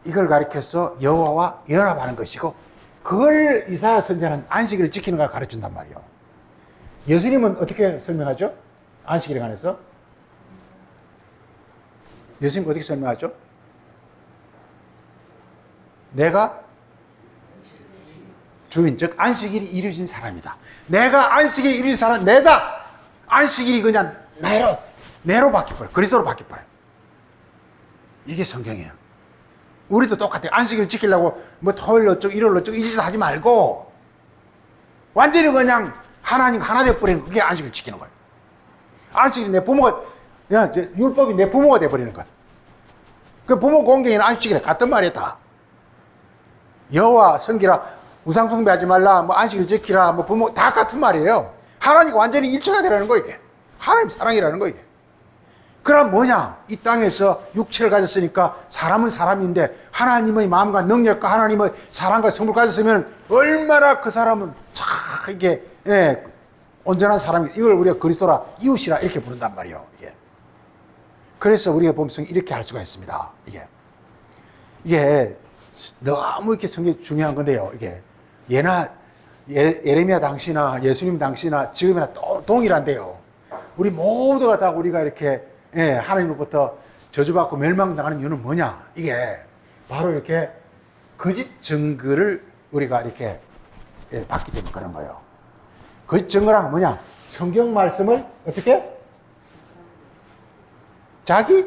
이걸 가리켜서 여호와와 연합하는 것이고, 그걸 이사야 선지자는 안식일을 지키는 걸 가르친단 말이에요. 예수님은 어떻게 설명하죠? 안식일에 관해서? 예수님 어떻게 설명하죠? 내가 주인, 즉 안식일이 이루어진 사람이다. 내가 안식일이 이루어진 사람, 내다. 안식일이 그냥 내로 바뀌어버려. 그리스도로 바뀌어버려. 이게 성경이에요. 우리도 똑같아요. 안식일을 지키려고 뭐 토요일 어쩌고 일요일 어쩌고 이 짓을 하지 말고 완전히 그냥 하나님 하나 되어버리는 그게 안식일 지키는 거예요. 안식일이 내 부모가, 야, 율법이 내 부모가 되어버리는 것. 그 부모 공경에는 안식일에 같은 말이야, 다. 여호와 섬기라, 우상 숭배하지 말라, 뭐 안식일 지키라, 뭐 부모 다 같은 말이에요. 하나님과 완전히 일체가 되라는 거, 이게. 하나님 사랑이라는 거, 이게. 그럼 뭐냐? 이 땅에서 육체를 가졌으니까 사람은 사람인데 하나님의 마음과 능력과 하나님의 사랑과 성을 가졌으면 얼마나 그 사람은 참 이게 온전한 사람이, 이걸 우리가 그리스도라, 이웃이라 이렇게 부른단 말이에요. 이게. 그래서 우리가 보면 이렇게 할 수가 있습니다. 이게 너무 이렇게 성경이 중요한 건데요. 이게 예나 예레미야 당시나 예수님 당시나 지금이나 동일한데요. 우리 모두가 다 우리가 이렇게 하나님으로부터 저주받고 멸망당하는 이유는 뭐냐? 이게 바로 이렇게 거짓 증거를 우리가 이렇게 받기 때문에 그런 거예요. 거짓 증거란 뭐냐? 성경 말씀을 어떻게? 자기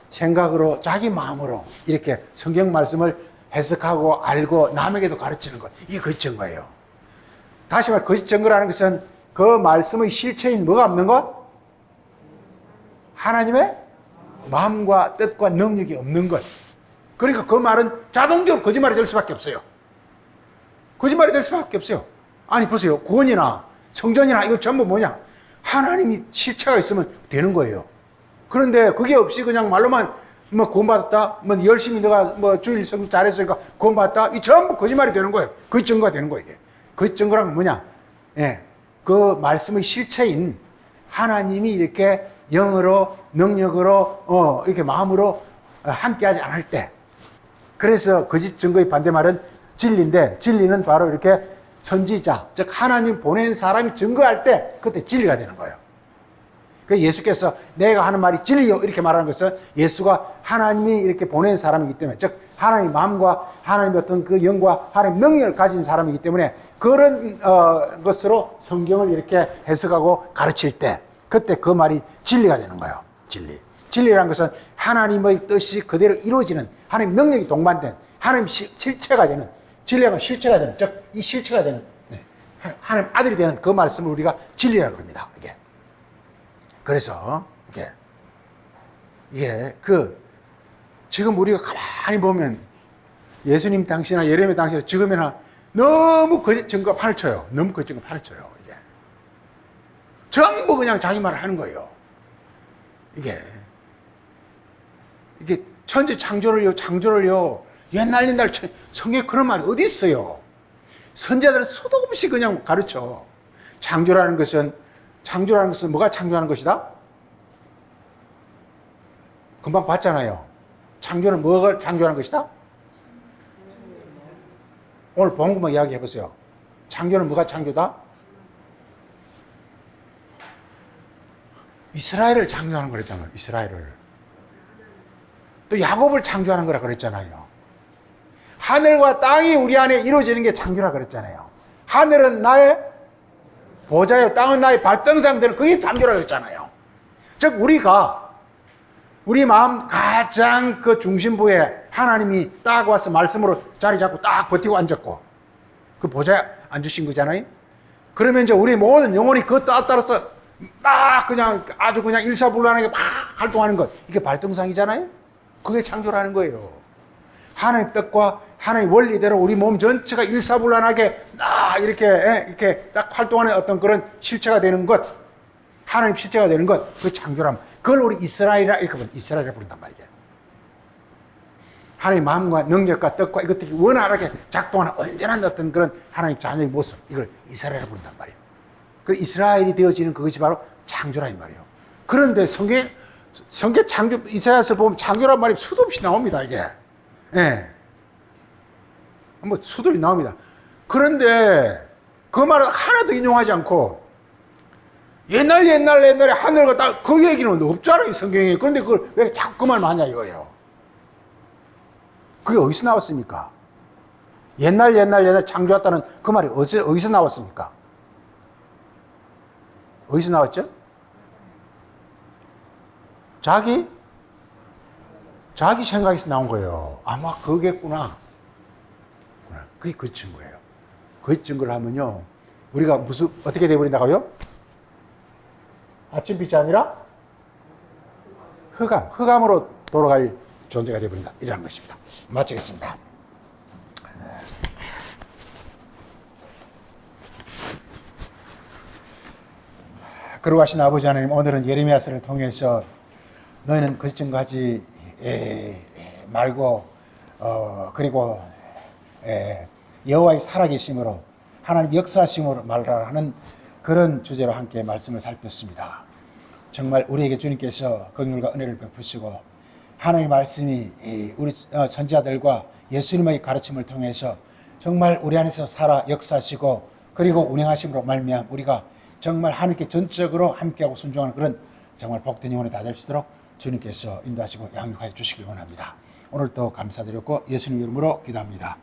생각으로, 자기 마음으로 이렇게 성경 말씀을 해석하고 알고 남에게도 가르치는 것. 이게 거짓 증거예요. 다시 말해, 거짓 증거라는 것은 그 말씀의 실체인 뭐가 없는 것? 하나님의 마음과 뜻과 능력이 없는 것. 그러니까 그 말은 자동적으로 거짓말이 될 수밖에 없어요. 거짓말이 될 수밖에 없어요. 아니 보세요. 구원이나 성전이나 이거 전부 뭐냐? 하나님이 실체가 있으면 되는 거예요. 그런데 그게 없이 그냥 말로만 뭐 구원받았다, 뭐 열심히 내가 뭐 주일 성경 잘했으니까 구원받았다, 이 전부 거짓말이 되는 거예요. 거짓 증거가 되는 거예요. 이게 거짓 증거란 뭐냐? 그 말씀의 실체인 하나님이 이렇게 영으로 능력으로 이렇게 마음으로 함께하지 않을 때, 그래서 거짓 증거의 반대말은 진리인데, 진리는 바로 이렇게 선지자, 즉 하나님 보낸 사람이 증거할 때 그때 진리가 되는 거예요. 그 예수께서 내가 하는 말이 진리요 이렇게 말하는 것은 예수가 하나님이 이렇게 보낸 사람이기 때문에, 즉 하나님 마음과 하나님의 어떤 그 영과 하나님 능력을 가진 사람이기 때문에 그런 것으로 성경을 이렇게 해석하고 가르칠 때 그때 그 말이 진리가 되는 거예요. 진리라는 것은 하나님의 뜻이 그대로 이루어지는, 하나님 능력이 동반된, 하나님 실체가 되는, 진리가 실체가 되는, 즉 이 실체가 되는 하나님 아들이 되는 그 말씀을 우리가 진리라고 합니다. 이게. 그래서 이게 지금 우리가 가만히 보면 예수님 당시나 예레미야 당시나 지금이나 너무 거짓 증거 판을 쳐요. 너무 거짓 증거 판을 쳐요. 이게 전부 그냥 자기 말을 하는 거예요. 이게 천지 창조를요 옛날 성경에 그런 말이 어디 있어요? 선지자들은 수도 없이 그냥 가르쳐. 창조라는 것은 뭐가 창조하는 것이다? 금방 봤잖아요. 창조는 뭐가 창조하는 것이다? 오늘 본 것만 이야기해 보세요. 창조는 뭐가 창조다? 이스라엘을 창조하는 거랬잖아요. 이스라엘을. 또 야곱을 창조하는 거라 그랬잖아요. 하늘과 땅이 우리 안에 이루어지는 게 창조라 그랬잖아요. 하늘은 나의 보좌요, 땅은 나의 발등상대는 그게 창조라 그랬잖아요. 즉 우리 마음 가장 그 중심부에 하나님이 딱 와서 말씀으로 자리 잡고 딱 버티고 앉았고 그 보좌에 앉으신 거잖아요. 그러면 이제 우리 모든 영혼이 그 따라서 막 그냥 아주 그냥 일사불란하게 막 활동하는 것, 이게 발등상이잖아요. 그게 창조라는 거예요. 하나님 뜻과 하나님 원리대로 우리 몸 전체가 일사불란하게 이렇게 딱 활동하는 어떤 그런 실체가 되는 것, 하나님 실체가 되는 것, 그게 창조라면 그걸 우리 이스라엘이라 이스라엘이라 부른단 말이죠. 하나님 마음과 능력과 뜻과 이것들이 원활하게 작동하는 온전한 어떤 그런 하나님 자녀의 모습, 이걸 이스라엘이라 부른단 말이에요. 그 이스라엘이 되어지는 그것이 바로 창조라는 말이에요. 그런데 성경 창조, 이사야서를 보면 창조란 말이 수도 없이 나옵니다, 이게. 뭐 수들이 나옵니다. 그런데 그 말은 하나도 인용하지 않고 옛날에 하늘과 땅 그 얘기는 없잖아요 성경에. 그런데 그걸 왜 자꾸 그 말만 하냐 이거예요. 그게 어디서 나왔습니까? 옛날 창조했다는 그 말이 어디서 나왔습니까? 어디서 나왔죠? 자기 생각에서 나온 거예요. 아마 그겠구나. 그게 그 증거예요. 그 증거를 하면요, 우리가 어떻게 돼버린다고요? 아침빛이 아니라 흑암으로 돌아갈 존재가 돼버린다. 이라는 것입니다. 마치겠습니다. 거룩하신 아버지 하나님, 오늘은 예레미야서를 통해서 너희는 그 증거하지 말고 그리고 여호와의 살아계심으로 하나님 역사심으로 말하라 하는 그런 주제로 함께 말씀을 살폈습니다. 정말 우리에게 주님께서 긍휼과 은혜를 베푸시고 하나님의 말씀이 우리 선지자들과 예수님의 가르침을 통해서 정말 우리 안에서 살아 역사하시고 그리고 운행하심으로 말미암아 우리가 정말 하나님께 전적으로 함께하고 순종하는 그런 정말 복된 영혼이 다 될 수 있도록 주님께서 인도하시고 양육하여 주시길 원합니다. 오늘도 감사드렸고 예수님 이름으로 기도합니다.